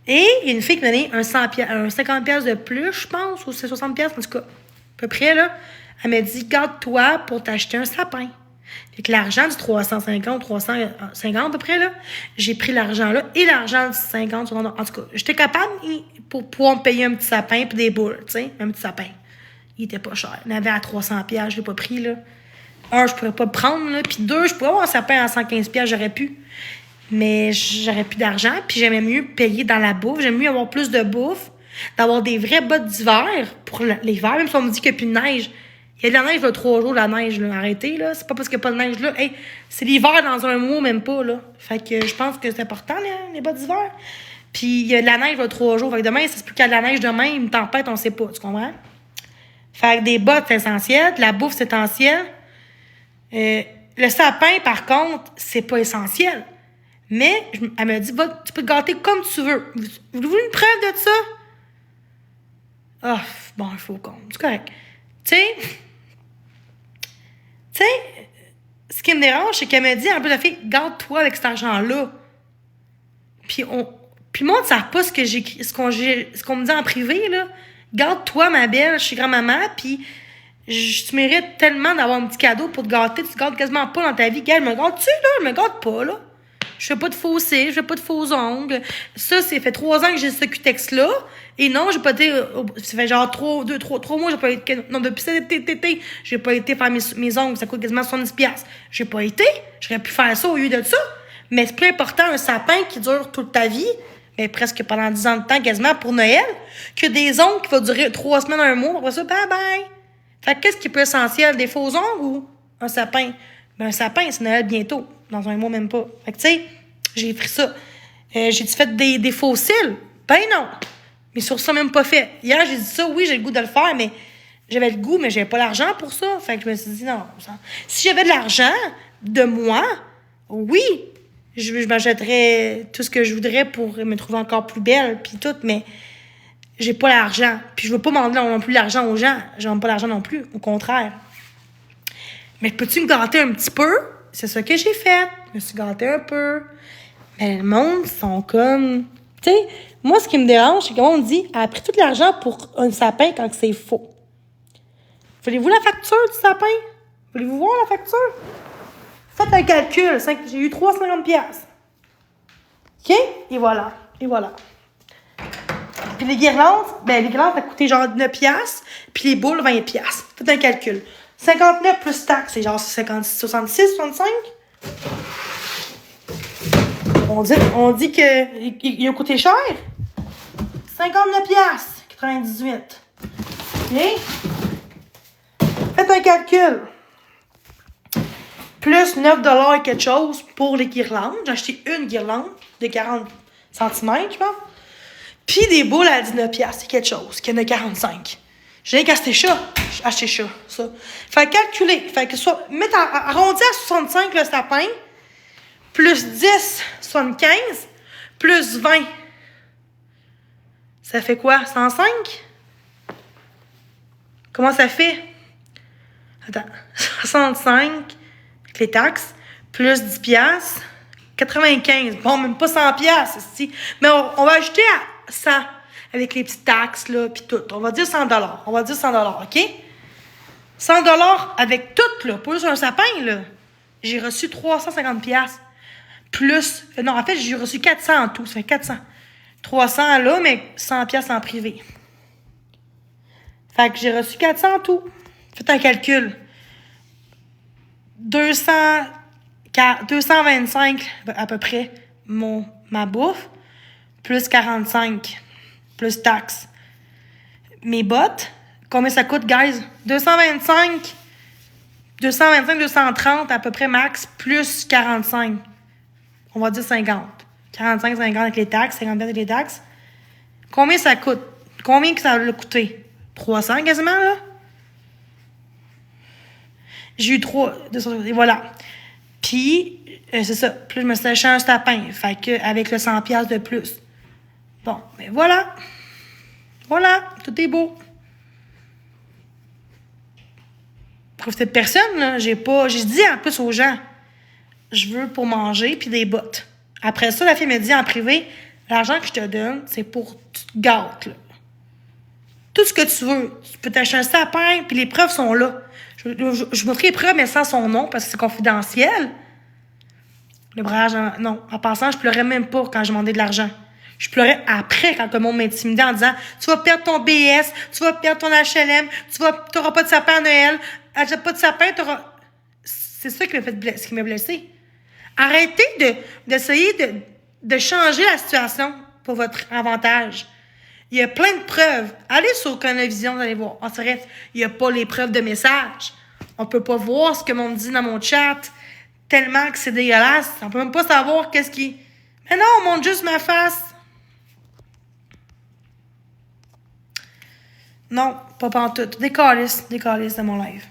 Et il y a une fille qui m'a donné un 50$ de plus, je pense, ou c'est 60$, en tout cas. À peu près, là. Elle m'a dit, garde-toi pour t'acheter un sapin. Fait que l'argent du 350 à peu près, là, j'ai pris l'argent là et l'argent du 50, en tout cas, j'étais capable pour pouvoir me payer un petit sapin puis des boules, tu sais, un petit sapin. Il était pas cher. Il avait à 300$, je l'ai pas pris, là. Un, je pourrais pas le prendre, là, puis deux, je pourrais avoir un sapin à 115$, j'aurais pu. Mais j'aurais plus d'argent, puis j'aimais mieux payer dans la bouffe, j'aime mieux avoir plus de bouffe, D'avoir des vraies bottes d'hiver pour l'hiver, même si on me dit qu'il n'y a plus de neige. Il y a de la neige, là, 3 jours, la neige, là. Arrêtez, là. C'est pas parce qu'il n'y a pas de neige, là. Hey, c'est l'hiver dans un mois, même pas, là. Fait que je pense que c'est important, les bottes d'hiver. Puis il y a de la neige, là, 3 jours. Fait que demain, ça se peut qu'il y a de la neige demain, une tempête, on sait pas. Tu comprends? Fait que des bottes, c'est essentiel. De la bouffe, c'est essentiel. Le sapin, par contre, c'est pas essentiel. Mais, elle me dit, tu peux te gâter comme tu veux. Voulez-vous une preuve de ça? Ah, bon, il faut qu'on. C'est correct. Tu sais, ce qui me dérange, c'est qu'elle me dit, en plus, la fille, garde-toi avec cet argent-là. Puis le monde ne sait pas ce qu'on me dit en privé, là. Garde-toi, ma belle, je suis grand-maman, puis tu mérites tellement d'avoir un petit cadeau pour te gâter. Tu te gâtes quasiment pas dans ta vie. Gars, me gâte-tu, là? Je me gâte pas, là. Je fais pas de faux cils, je fais pas de faux ongles. Ça, c'est fait 3 ans que j'ai ce cutex-là. Et non, j'ai pas été... Ça fait genre 3 mois, j'ai pas été... Non, depuis cet été, j'ai pas été faire mes ongles. Ça coûte quasiment 70$. J'ai pas été. J'aurais pu faire ça au lieu de ça. Mais c'est plus important un sapin qui dure toute ta vie, mais presque pendant 10 ans de temps, quasiment pour Noël, que des ongles qui vont durer 3 semaines, 1 mois. Après ça, bye-bye. Fait que qu'est-ce qui est plus essentiel? Des faux ongles ou un sapin? Ben, un sapin, c'est Noël bientôt. Dans un mois, même pas. Fait que, tu sais, j'ai pris ça. J'ai-tu fait des faux cils? Ben non. Mais sur ça, même pas fait. Hier, j'ai dit ça, oui, j'ai le goût de le faire, mais j'avais le goût, mais j'avais pas l'argent pour ça. Fait que je me suis dit, non. Si j'avais de l'argent de moi, oui, je m'achèterais tout ce que je voudrais pour me trouver encore plus belle, puis tout, mais j'ai pas l'argent. Puis je veux pas demander non plus l'argent aux gens. J'aime pas l'argent non plus, au contraire. Mais peux-tu me gâter un petit peu? C'est ça que j'ai fait. Je me suis gâtée un peu. Mais le monde sont comme... Tu sais, moi, ce qui me dérange, c'est que le monde dit « Elle a pris tout l'argent pour un sapin quand c'est faux. » Voulez-vous la facture du sapin? Voulez-vous voir la facture? Faites un calcul. J'ai eu 350$. OK? Et voilà. Et voilà. Puis les guirlandes, ça a coûté genre 9$. Puis les boules, 20$. Faites un calcul. 59 plus taxes, c'est genre 66, 65. On dit qu'il a coûté cher. 59$, 98. OK? Faites un calcul. Plus 9$ quelque chose pour les guirlandes. J'ai acheté une guirlande de 40 cm, je pense. Puis des boules à 19$, c'est quelque chose, qui en a 45. J'ai acheté ça. J'ai acheté ça. Fait que calculer. Fait que mettre arrondi à 65 le sapin, plus 10, 75, plus 20. Ça fait quoi? 105? Comment ça fait? Attends. 65 avec les taxes, plus 10$, 95. Bon, même pas 100$, c'est. Mais on va ajouter à 100 avec les petites taxes, là, puis tout. On va dire 100$. On va dire 100$, OK? 100$ avec tout, là, pas juste un sapin, là. J'ai reçu 350$. Plus... non, en fait, j'ai reçu 400 en tout. Ça fait 400. 300 là, mais 100$ en privé. Fait que j'ai reçu 400 en tout. Faites un calcul. 225 à peu près ma bouffe. Plus 45. Plus taxes. Mes bottes, combien ça coûte, guys? 225, 230 à peu près max, plus 45. On va dire 50. 45, 50 avec les taxes, 50 avec les taxes. Combien ça coûte? Combien que ça a coûté? 300 quasiment, là? J'ai eu 3, 200, et voilà. Puis, c'est ça. Plus je me suis acheté un sapin. Fait que, avec le 100$ de plus. Bon, mais voilà. Voilà, tout est beau. Pour cette personne, là, j'ai dit en plus aux gens, je veux pour manger puis des bottes. Après ça, la fille me dit en privé, l'argent que je te donne, c'est pour tu te gâtes, là. Tout ce que tu veux. Tu peux t'acheter un sapin, puis les preuves sont là. Je vous montrerai les preuves, mais sans son nom, parce que c'est confidentiel. Le braillage, non. En passant, je pleurais même pas quand j'ai demandé de l'argent. Je pleurais après quand le monde m'intimidait en disant « Tu vas perdre ton BS, tu vas perdre ton HLM, tu n'auras pas de sapin à Noël, achète pas de sapin, tu auras... » C'est ça qui m'a blessée. Arrêtez d'essayer de changer la situation pour votre avantage. Il y a plein de preuves. Allez sur Canavision, vous allez voir. En vrai, il n'y a pas les preuves de messages. On peut pas voir ce que l'on me dit dans mon chat. Tellement que c'est dégueulasse. On peut même pas savoir qu'est-ce qui... Mais non, on montre juste ma face. Non, pas pantoute. Des calices de mon live.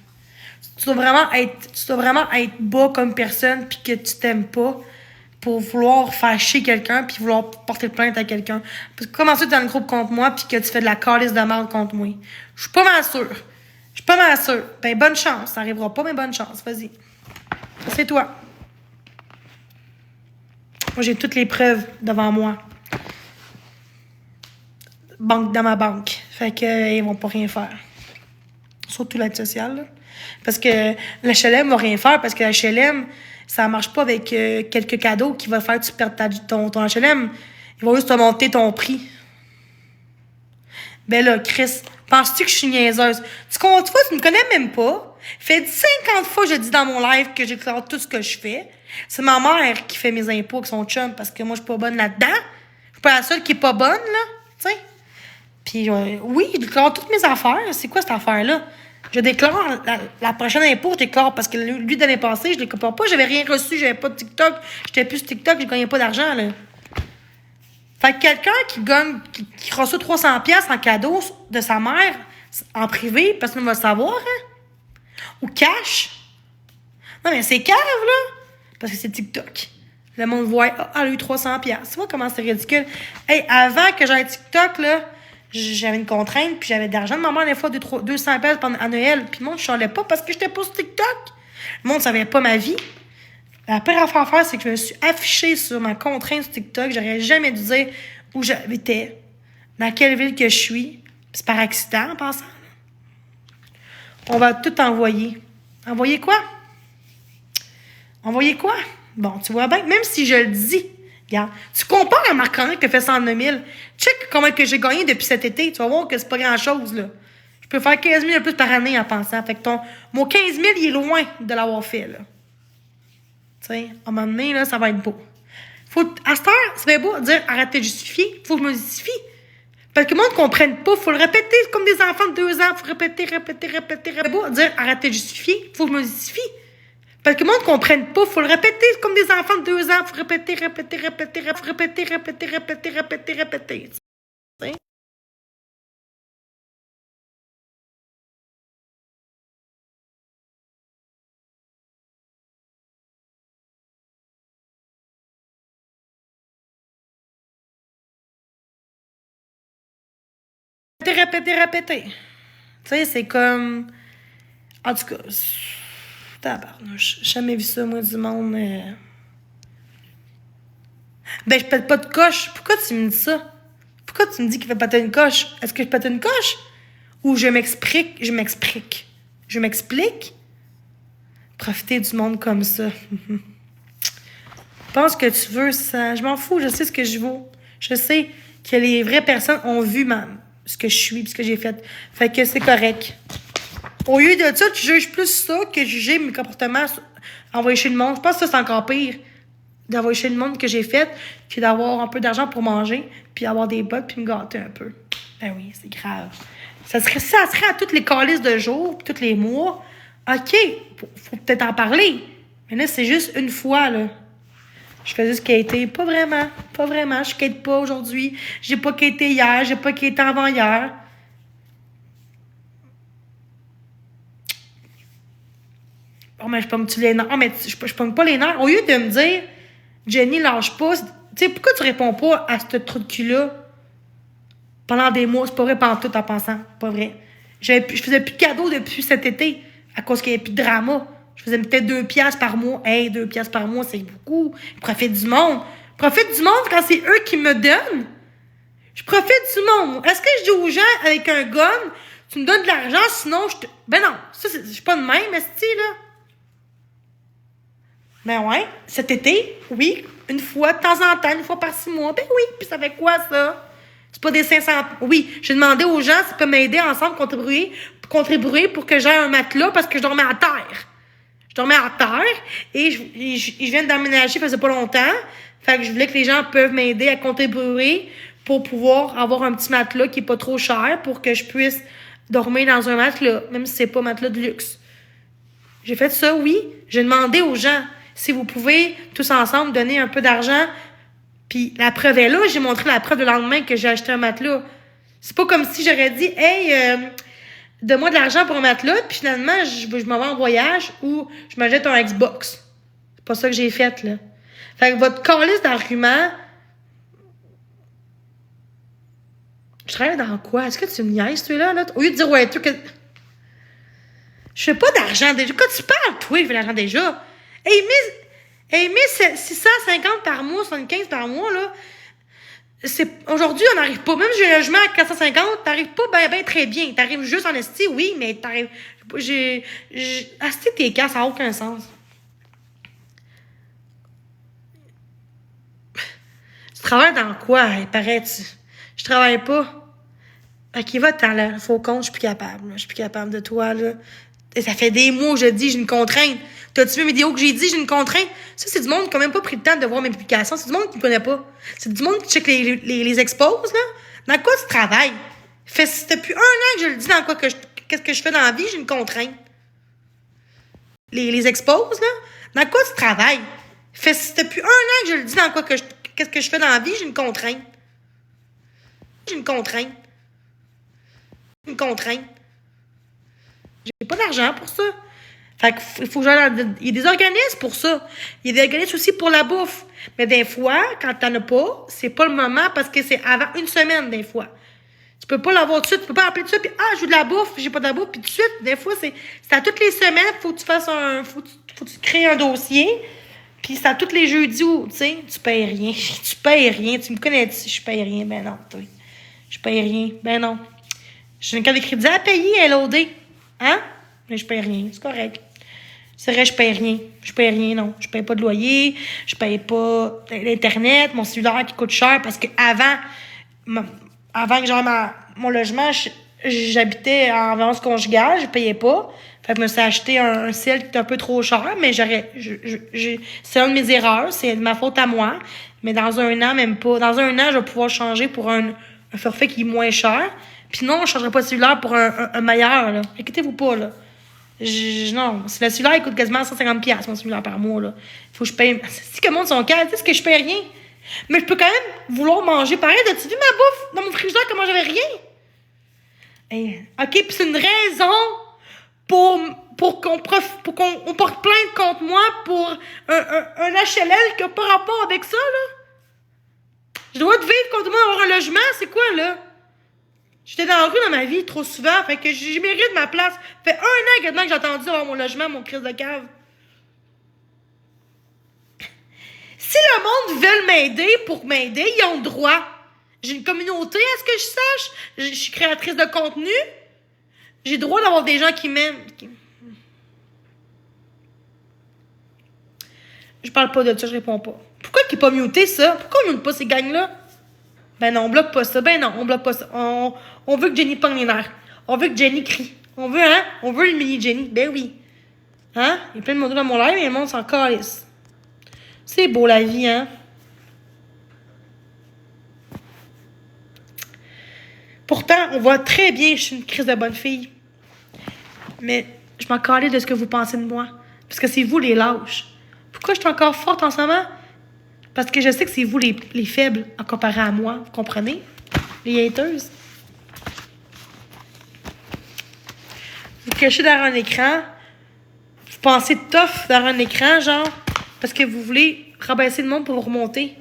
Tu dois vraiment être bas comme personne puis que tu t'aimes pas pour vouloir faire chier quelqu'un puis vouloir porter plainte à quelqu'un. Parce que comment ça, t'es dans le groupe contre moi puis que tu fais de la calice de merde contre moi? Je suis pas mal sûre. Ben, bonne chance. Ça arrivera pas, mais bonne chance. Vas-y. C'est toi. Moi, j'ai toutes les preuves devant moi. Dans ma banque. Fait que ils vont pas rien faire. Surtout l'aide sociale, là. Parce que l'HLM va rien faire, parce que l'HLM, ça marche pas avec quelques cadeaux qui va faire que tu perds ton HLM. Ils vont juste te monter ton prix. Ben là, Chris, penses-tu que je suis niaiseuse? Tu comptes pas, tu me connais même pas. Fait 50 fois que je dis dans mon live que j'éclaire tout ce que je fais. C'est ma mère qui fait mes impôts avec son chum, parce que moi, je suis pas bonne là-dedans. Je suis pas la seule qui est pas bonne, là. Tu sais? Puis, oui, je déclare toutes mes affaires. C'est quoi cette affaire-là? Je déclare la prochaine impôt, je déclare parce que lui, de l'année passée, je déclare pas. J'avais rien reçu, j'avais pas de TikTok. J'étais plus sur TikTok, je gagnais pas d'argent, là. Fait que quelqu'un qui gagne, qui reçoit 300$ en cadeau de sa mère, en privé, personne ne va le savoir, hein? Ou cash. Non, mais c'est cave, là. Parce que c'est TikTok. Le monde voit, elle a eu 300$. Tu vois comment c'est ridicule? Hey, avant que j'aille TikTok, là, j'avais une contrainte, puis j'avais de l'argent de ma mère, des fois, 200$ à Noël. Puis le monde, je chialais pas parce que j'étais pas sur TikTok. Le monde savait pas ma vie. La pire affaire à faire, c'est que je me suis affichée sur ma contrainte sur TikTok. J'aurais jamais dû dire où j'habitais, dans quelle ville que je suis. C'est par accident, en passant. On va tout envoyer. Envoyer quoi? Envoyer quoi? Bon, tu vois bien, même si je le dis, regarde, tu compares à Marc-André qui a fait 109 000. Check comment que j'ai gagné depuis cet été. Tu vas voir que c'est pas grand-chose, là. Je peux faire 15 000 de plus par année en pensant. Fait que mon 15 000, il est loin de l'avoir fait, là. Tu sais, à un moment donné, là, ça va être beau. À cette heure, c'est bien beau de dire arrêtez de justifier. Faut que je me justifie. Parce que le monde ne comprenne pas. Faut le répéter. C'est comme des enfants de 2 ans. Faut répéter. C'est beau de dire arrêtez de justifier. Faut que je me justifie. Parce que le monde ne comprenne pas. Faut le répéter. C'est comme des enfants de 2 ans. Faut répéter. Tu sais? Répéter. Tu sais, c'est comme... En tout cas, tabarnouche. J'ai jamais vu ça, moi, du monde. Ben, je pète pas de coche. Pourquoi tu me dis ça? Pourquoi tu me dis qu'il fait péter une coche? Est-ce que je pète une coche? Ou je m'explique? Je m'explique? Profiter du monde comme ça. Pense que tu veux ça. Je m'en fous, je sais ce que je vaux. Je sais que les vraies personnes ont vu ce que je suis, ce que j'ai fait. Fait que c'est correct. Au lieu de ça, tu juges plus ça que juger mes comportements envoyer chez le monde. Je pense que ça, c'est encore pire d'envoyer chez le monde que j'ai fait que d'avoir un peu d'argent pour manger, puis avoir des bottes, puis me gâter un peu. Ben oui, c'est grave. Ça serait à toutes les calices de jour, tous les mois. OK, faut peut-être en parler. Mais là, c'est juste une fois, là. Je fais juste skater. Pas vraiment. Je skate pas aujourd'hui. J'ai pas skaté hier. J'ai pas skaté avant-hier. Oh, mais je pogne-tu les nerfs? Oh, mais je pogne pas les nerfs. Au lieu de me dire, Jenny, lâche pas. Tu sais, pourquoi tu réponds pas à ce trou de cul-là pendant des mois? C'est pas vrai pendant tout en pensant. Pas vrai. Je faisais plus de cadeaux depuis cet été à cause qu'il n'y avait plus de drama. Je faisais peut-être 2$ par mois. Hey, 2$ par mois, c'est beaucoup. Je profite du monde. Je profite du monde quand c'est eux qui me donnent. Je profite du monde. Est-ce que je dis aux gens avec un gun, tu me donnes de l'argent, sinon je te... Ben non, ça, je suis pas de même, esti, là. Ben ouais, cet été, oui, une fois, de temps en temps, une fois par 6 mois. Ben oui, puis ça fait quoi, ça? C'est pas des 500... Oui, j'ai demandé aux gens s'ils peuvent m'aider ensemble, contribuer pour que j'aie un matelas parce que je dormais à terre. Je dormais à terre et je viens d'emménager, ça faisait pas longtemps. Fait que je voulais que les gens peuvent m'aider à contribuer pour pouvoir avoir un petit matelas qui est pas trop cher pour que je puisse dormir dans un matelas, même si c'est pas un matelas de luxe. J'ai fait ça, oui. J'ai demandé aux gens si vous pouvez tous ensemble donner un peu d'argent. Puis la preuve est là. J'ai montré la preuve le lendemain que j'ai acheté un matelas. C'est pas comme si j'aurais dit « Hey, donne-moi de l'argent pour un matelas. » Puis finalement, je m'en vais en voyage ou je m'achète un Xbox. C'est pas ça que j'ai fait, là. Fait que votre calice d'arguments... Je travaille dans quoi? Est-ce que tu me niaises, toi, là? Au lieu de dire « Ouais, toi, que... » Je fais pas d'argent déjà. Quand tu parles, toi, je fais de l'argent déjà. Hey, mais 650 par mois, 75 par mois, là, aujourd'hui, on n'arrive pas. Même si j'ai un logement à 450, t'arrives pas ben très bien. T'arrives juste en esti, oui, mais t'arrives... Asti, tes cas, ça n'a aucun sens. Tu travailles dans quoi, paraît-tu? Je travaille pas. Ok, va-t'en, là. Faut compte, je suis plus capable. Je suis plus capable de toi, là. Et ça fait des mois que je dis, j'ai une contrainte. T'as-tu vu mes vidéos que j'ai dit, j'ai une contrainte? Ça, c'est du monde qui n'a même pas pris le temps de voir mes publications. C'est du monde qui me connaît pas. C'est du monde qui check les exposes, là. Dans quoi tu travailles? Ça depuis 1 an que je le dis dans quoi qu'est-ce que je fais dans la vie, j'ai une contrainte. Les exposes, là. Dans quoi tu travailles? Ça depuis 1 an que je le dis dans quoi qu'est-ce que je fais dans la vie, j'ai une contrainte. J'ai une contrainte. Une contrainte. J'ai pas d'argent pour ça. Fait qu'il faut que il y a des organismes pour ça. Il y a des organismes aussi pour la bouffe. Mais des fois, quand t'en as pas, c'est pas le moment parce que c'est avant 1 semaine, des fois. Tu peux pas l'avoir tout de suite. Tu peux pas appeler tout de suite, puis je veux de la bouffe, j'ai pas de la bouffe, puis tout de suite, des fois, c'est à toutes les semaines, faut que tu fasses faut que tu crées un dossier, puis c'est à tous les jeudis où, tu sais, tu payes rien. Tu payes rien. Tu me connais, je paye rien. Ben non, toi. Je paye rien. Ben non. J'ai une carte de crédit à payer, LOD. Hein? Mais je paye rien. C'est correct. C'est vrai, je paye rien. Je paye rien, non. Je paye pas de loyer. Je paye pas l'Internet, mon cellulaire qui coûte cher parce que avant que j'aie mon logement, j'habitais en violence conjugale, je payais pas. Fait que je me suis acheté un cell qui est un peu trop cher, mais c'est une de mes erreurs, c'est de ma faute à moi. Mais dans 1 an, même pas. Dans 1 an, je vais pouvoir changer pour un forfait qui est moins cher. Puis non, je changerai pas de cellulaire pour un meilleur, là. Inquiétez-vous pas, là. Non, si le cellulaire, il coûte quasiment 150$, mon cellulaire par mois, là. Faut que je paye. Si que monde son cas, est-ce que je paye rien? Mais je peux quand même vouloir manger pareil. As-tu vu ma bouffe dans mon frigidaire, comment j'avais rien? Hey, OK, puis c'est une raison pour qu'on porte plainte contre moi pour un HLL qui n'a pas rapport avec ça, là. Je dois vivre contre moi, avoir un logement, c'est quoi, là? J'étais dans la rue dans ma vie trop souvent, fait que j'ai mérite ma place. Fait 1 an que j'ai attendu avoir mon logement, mon crise de cave. Si le monde veut m'aider pour m'aider, ils ont le droit. J'ai une communauté, à ce que je sache. Je suis créatrice de contenu. J'ai le droit d'avoir des gens qui m'aiment. Je parle pas de ça, je réponds pas. Pourquoi qu'il est pas muté, ça? Pourquoi on mute pas ces gangs-là? Ben non, on bloque pas ça. Ben non, on bloque pas ça. On veut que Jenny pogne les nerfs. On veut que Jenny crie. On veut, hein? On veut le mini Jenny. Ben oui. Hein? Il y a plein de monde dans mon live, mais le monde s'en calisse. C'est beau la vie, hein? Pourtant, on voit très bien que je suis une crise de bonne fille. Mais je m'en calais de ce que vous pensez de moi. Parce que c'est vous les lâches. Pourquoi je suis encore forte en ce moment? Parce que je sais que c'est vous les faibles en comparé à moi. Vous comprenez? Les haters. Vous cachez derrière un écran. Vous pensez tough derrière un écran, genre, parce que vous voulez rabaisser le monde pour vous remonter.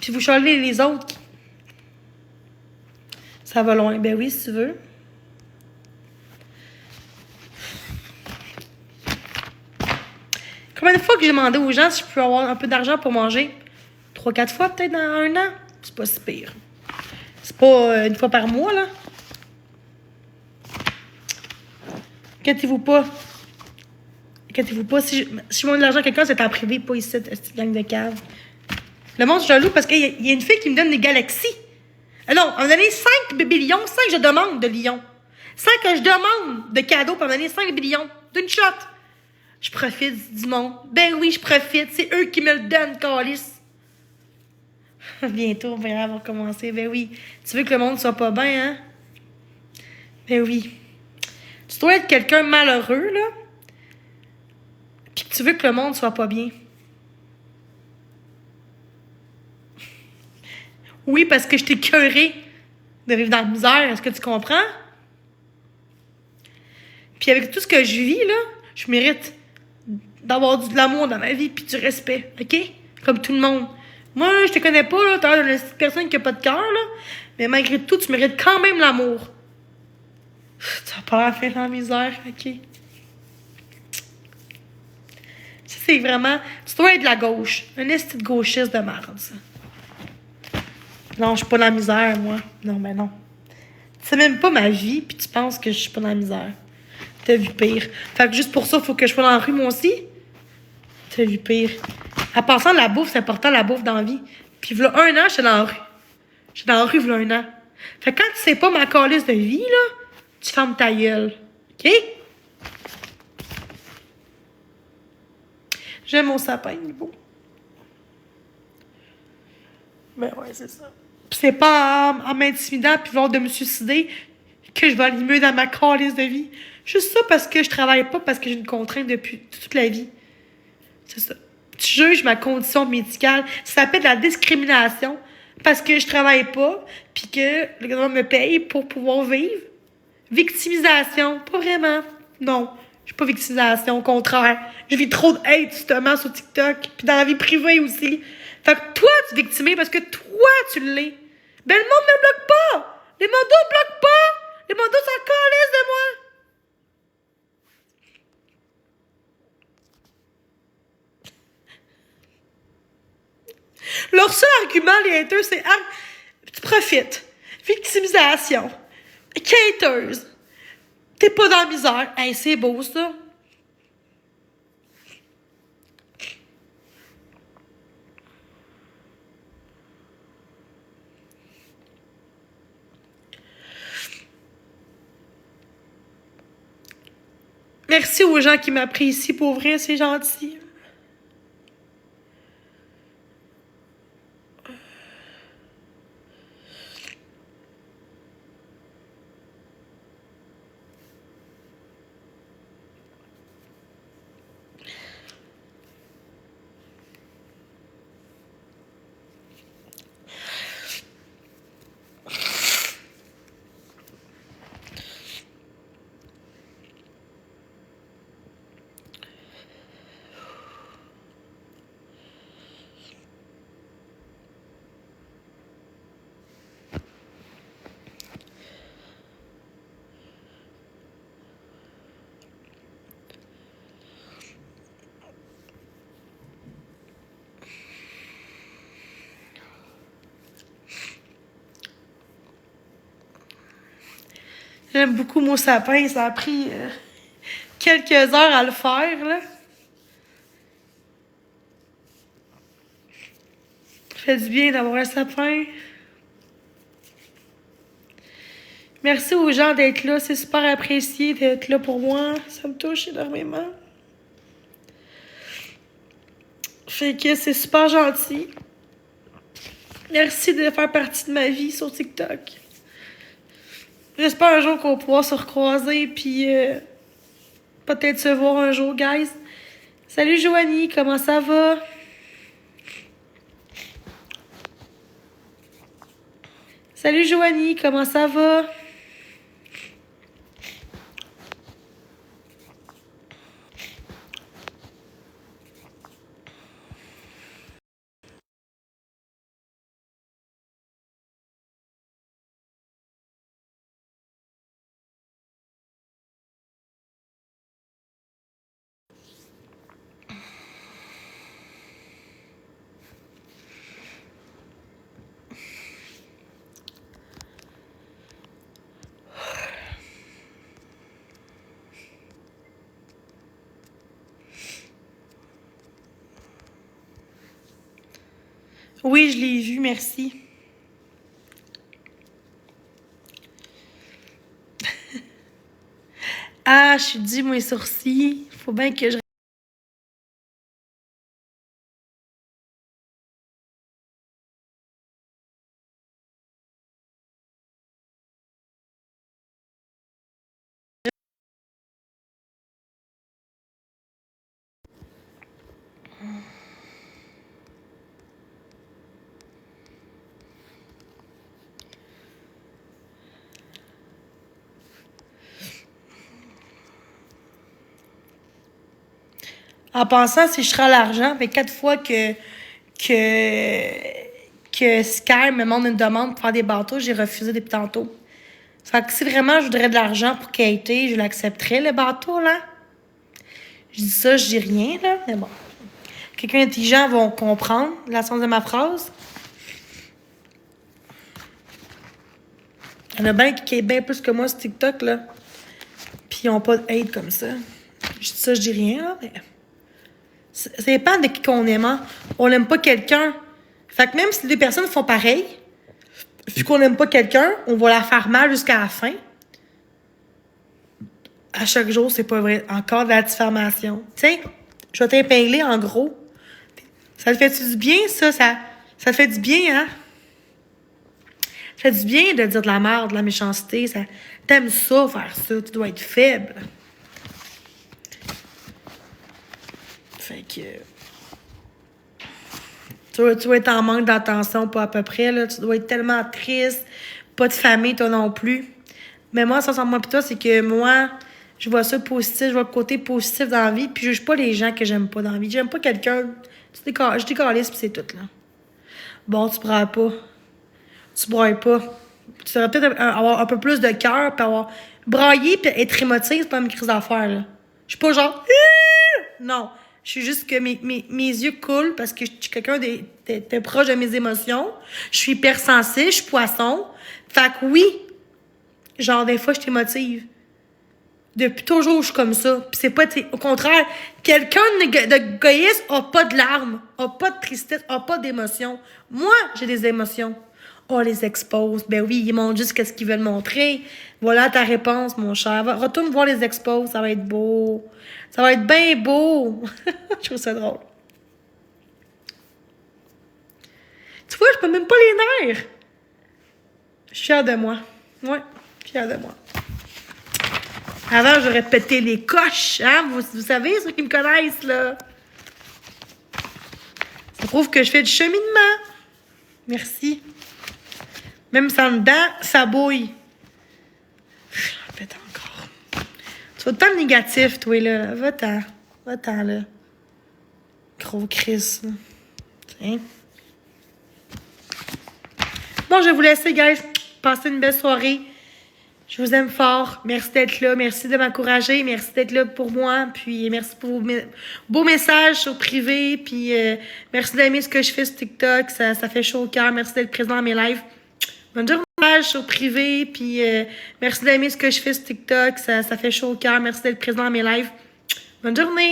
Puis vous chialez les autres. Ça va loin. Ben oui, si tu veux. Combien de fois que j'ai demandé aux gens si je peux avoir un peu d'argent pour manger? 3-4 fois peut-être dans 1 an? C'est pas si pire. C'est pas 1 fois par mois, là. Inquiétez-vous pas. Inquiétez-vous pas. Si je demande de l'argent à quelqu'un, c'est en privé, pas ici, cette gang de cave. Le monde est jaloux parce qu'il y a une fille qui me donne des galaxies. Non, elle m'a donné 5 bébés lions, 5 je demande de lions. 5 que je demande de cadeaux, pour me donner 5 bébés lions. D'une shot. Je profite du monde. Ben oui, je profite. C'est eux qui me le donnent, calice. Bientôt, on va avoir commencé. Ben oui. Tu veux que le monde soit pas bien, hein? Ben oui. Tu dois être quelqu'un de malheureux, là. Puis que tu veux que le monde soit pas bien. Oui, parce que je t'ai écœuré de vivre dans la misère. Est-ce que tu comprends? Puis avec tout ce que je vis, là, je mérite d'avoir de l'amour dans ma vie puis du respect, OK? Comme tout le monde. Moi, je te connais pas, là, t'as une personne qui a pas de cœur, là, mais malgré tout, tu mérites quand même l'amour. Tu vas pas la faire dans la misère, OK? Ça, c'est vraiment... Tu dois être de la gauche. Un esti de gauchiste de merde, ça. Non, je suis pas dans la misère, moi. Non, ben non. C'est même pas ma vie, puis tu penses que je suis pas dans la misère. T'as vu pire. Fait que juste pour ça, faut que je sois dans la rue, moi aussi. T'as vu pire. En passant, la bouffe, c'est important, la bouffe dans la vie. Puis, v'là 1 an, j'étais dans la rue. J'étais dans la rue, v'là 1 an. Fait que quand tu sais pas ma calice de vie, là, tu fermes ta gueule. OK? J'aime mon sapin, il est beau. Ben ouais, c'est ça. Pis c'est pas en m'intimidant puis vouloir de me suicider que je vais aller mieux dans ma calice de vie. Juste ça parce que je travaille pas, parce que j'ai une contrainte depuis toute la vie. C'est ça. Tu juges ma condition médicale. Ça s'appelle de la discrimination parce que je travaille pas puis que le gouvernement me paye pour pouvoir vivre. Victimisation. Pas vraiment. Non. Je suis pas victimisation. Au contraire. Je vis trop de hate, justement, sur TikTok puis dans la vie privée aussi. Fait que toi, tu es victimé parce que toi, tu l'es. Ben, le monde ne me bloque pas. Les mondos ne bloquent pas. Les mondos s'en calissent de moi. Leur seul argument, les haters, c'est tu profites. Victimisation. Quêteuse. T'es pas dans la misère. Hey, c'est beau, ça. Merci aux gens qui m'apprécient. Pour vrai, c'est gentil. J'aime beaucoup mon sapin. Ça a pris quelques heures à le faire, là. Ça fait du bien d'avoir un sapin. Merci aux gens d'être là. C'est super apprécié d'être là pour moi. Ça me touche énormément. Fait que c'est super gentil. Merci de faire partie de ma vie sur TikTok. J'espère un jour qu'on va pouvoir se recroiser puis peut-être se voir un jour, guys. Salut Joanie, comment ça va? Salut Joanie, comment ça va? Oui, je l'ai vu, merci. Ah, je suis dit, mes sourcils. Faut bien que je En pensant, si je serais à l'argent, fait 4 fois que Sky me demande une demande pour faire des bateaux, j'ai refusé depuis tantôt. Fait que si vraiment je voudrais de l'argent pour Katie, je l'accepterais, le bateau, là. Je dis ça, je dis rien, là. Mais bon. Quelqu'un d'intelligent va comprendre la sens de ma phrase. Il y en a bien qui est bien plus que moi sur TikTok, là. Puis ils n'ont pas de hate comme ça. Je dis ça, je dis rien, là, mais... Ça dépend de qui qu'on aime, hein. On n'aime pas quelqu'un. Fait que même si les deux personnes font pareil, vu qu'on n'aime pas quelqu'un, on va la faire mal jusqu'à la fin. À chaque jour, c'est pas vrai. Encore de la diffamation. Tu sais, je vais t'épingler, en gros. Ça te fait du bien, ça? Ça te fait du bien, hein? Ça fait du bien de dire de la merde, de la méchanceté. T'aimes ça, faire ça. Tu dois être faible. Fait que... Tu dois être en manque d'attention, pas à peu près, là. Tu dois être tellement triste. Pas de famille, toi non plus. Mais moi, ça, sans moi pis toi, c'est que moi, je vois ça positif. Je vois le côté positif dans la vie. Puis je juge pas les gens que j'aime pas dans la vie. J'aime pas quelqu'un... Je décalisse, puis c'est tout, là. Bon, tu brailles pas. Tu brailles pas. Tu devrais peut-être avoir un peu plus de cœur, puis avoir... Brailler, puis être émotive, c'est pas une crise d'affaires, là. Je suis pas genre... Non. Je suis juste que mes yeux coulent parce que je suis quelqu'un de proche de mes émotions. Je suis hypersensible, je suis poisson. Fait que oui, genre, des fois, je t'émotive. Depuis toujours, je suis comme ça. Puis c'est pas... Au contraire, quelqu'un d'égoïste a pas de larmes, a pas de tristesse, a pas d'émotions. Moi, j'ai des émotions. Oh, les expose. Ben oui, ils montrent juste ce qu'ils veulent montrer. Voilà ta réponse, mon cher. Retourne voir les expose, ça va être beau. Ça va être bien beau. Je trouve ça drôle. Tu vois, je peux même pas les nerfs. Je suis fière de moi. Ouais, fière de moi. Avant, j'aurais pété les coches, hein? Vous savez, ceux qui me connaissent, là. Ça prouve que je fais du cheminement. Merci. Même sans dedans, ça bouille. J'en pète encore. Tu vas tant négatif, toi, là. Va-t'en. Va-t'en, là. Gros Chris, là. Tiens. Bon, je vais vous laisser, guys. Passez une belle soirée. Je vous aime fort. Merci d'être là. Merci de m'encourager. Merci d'être là pour moi. Puis merci pour vos beaux messages sur privé. Puis merci d'aimer ce que je fais sur TikTok. Ça fait chaud au cœur. Merci d'être présent dans mes lives. Bonne journée sur privé. Puis merci d'aimer ce que je fais sur TikTok. Ça fait chaud au cœur. Merci d'être présent dans mes lives. Bonne journée.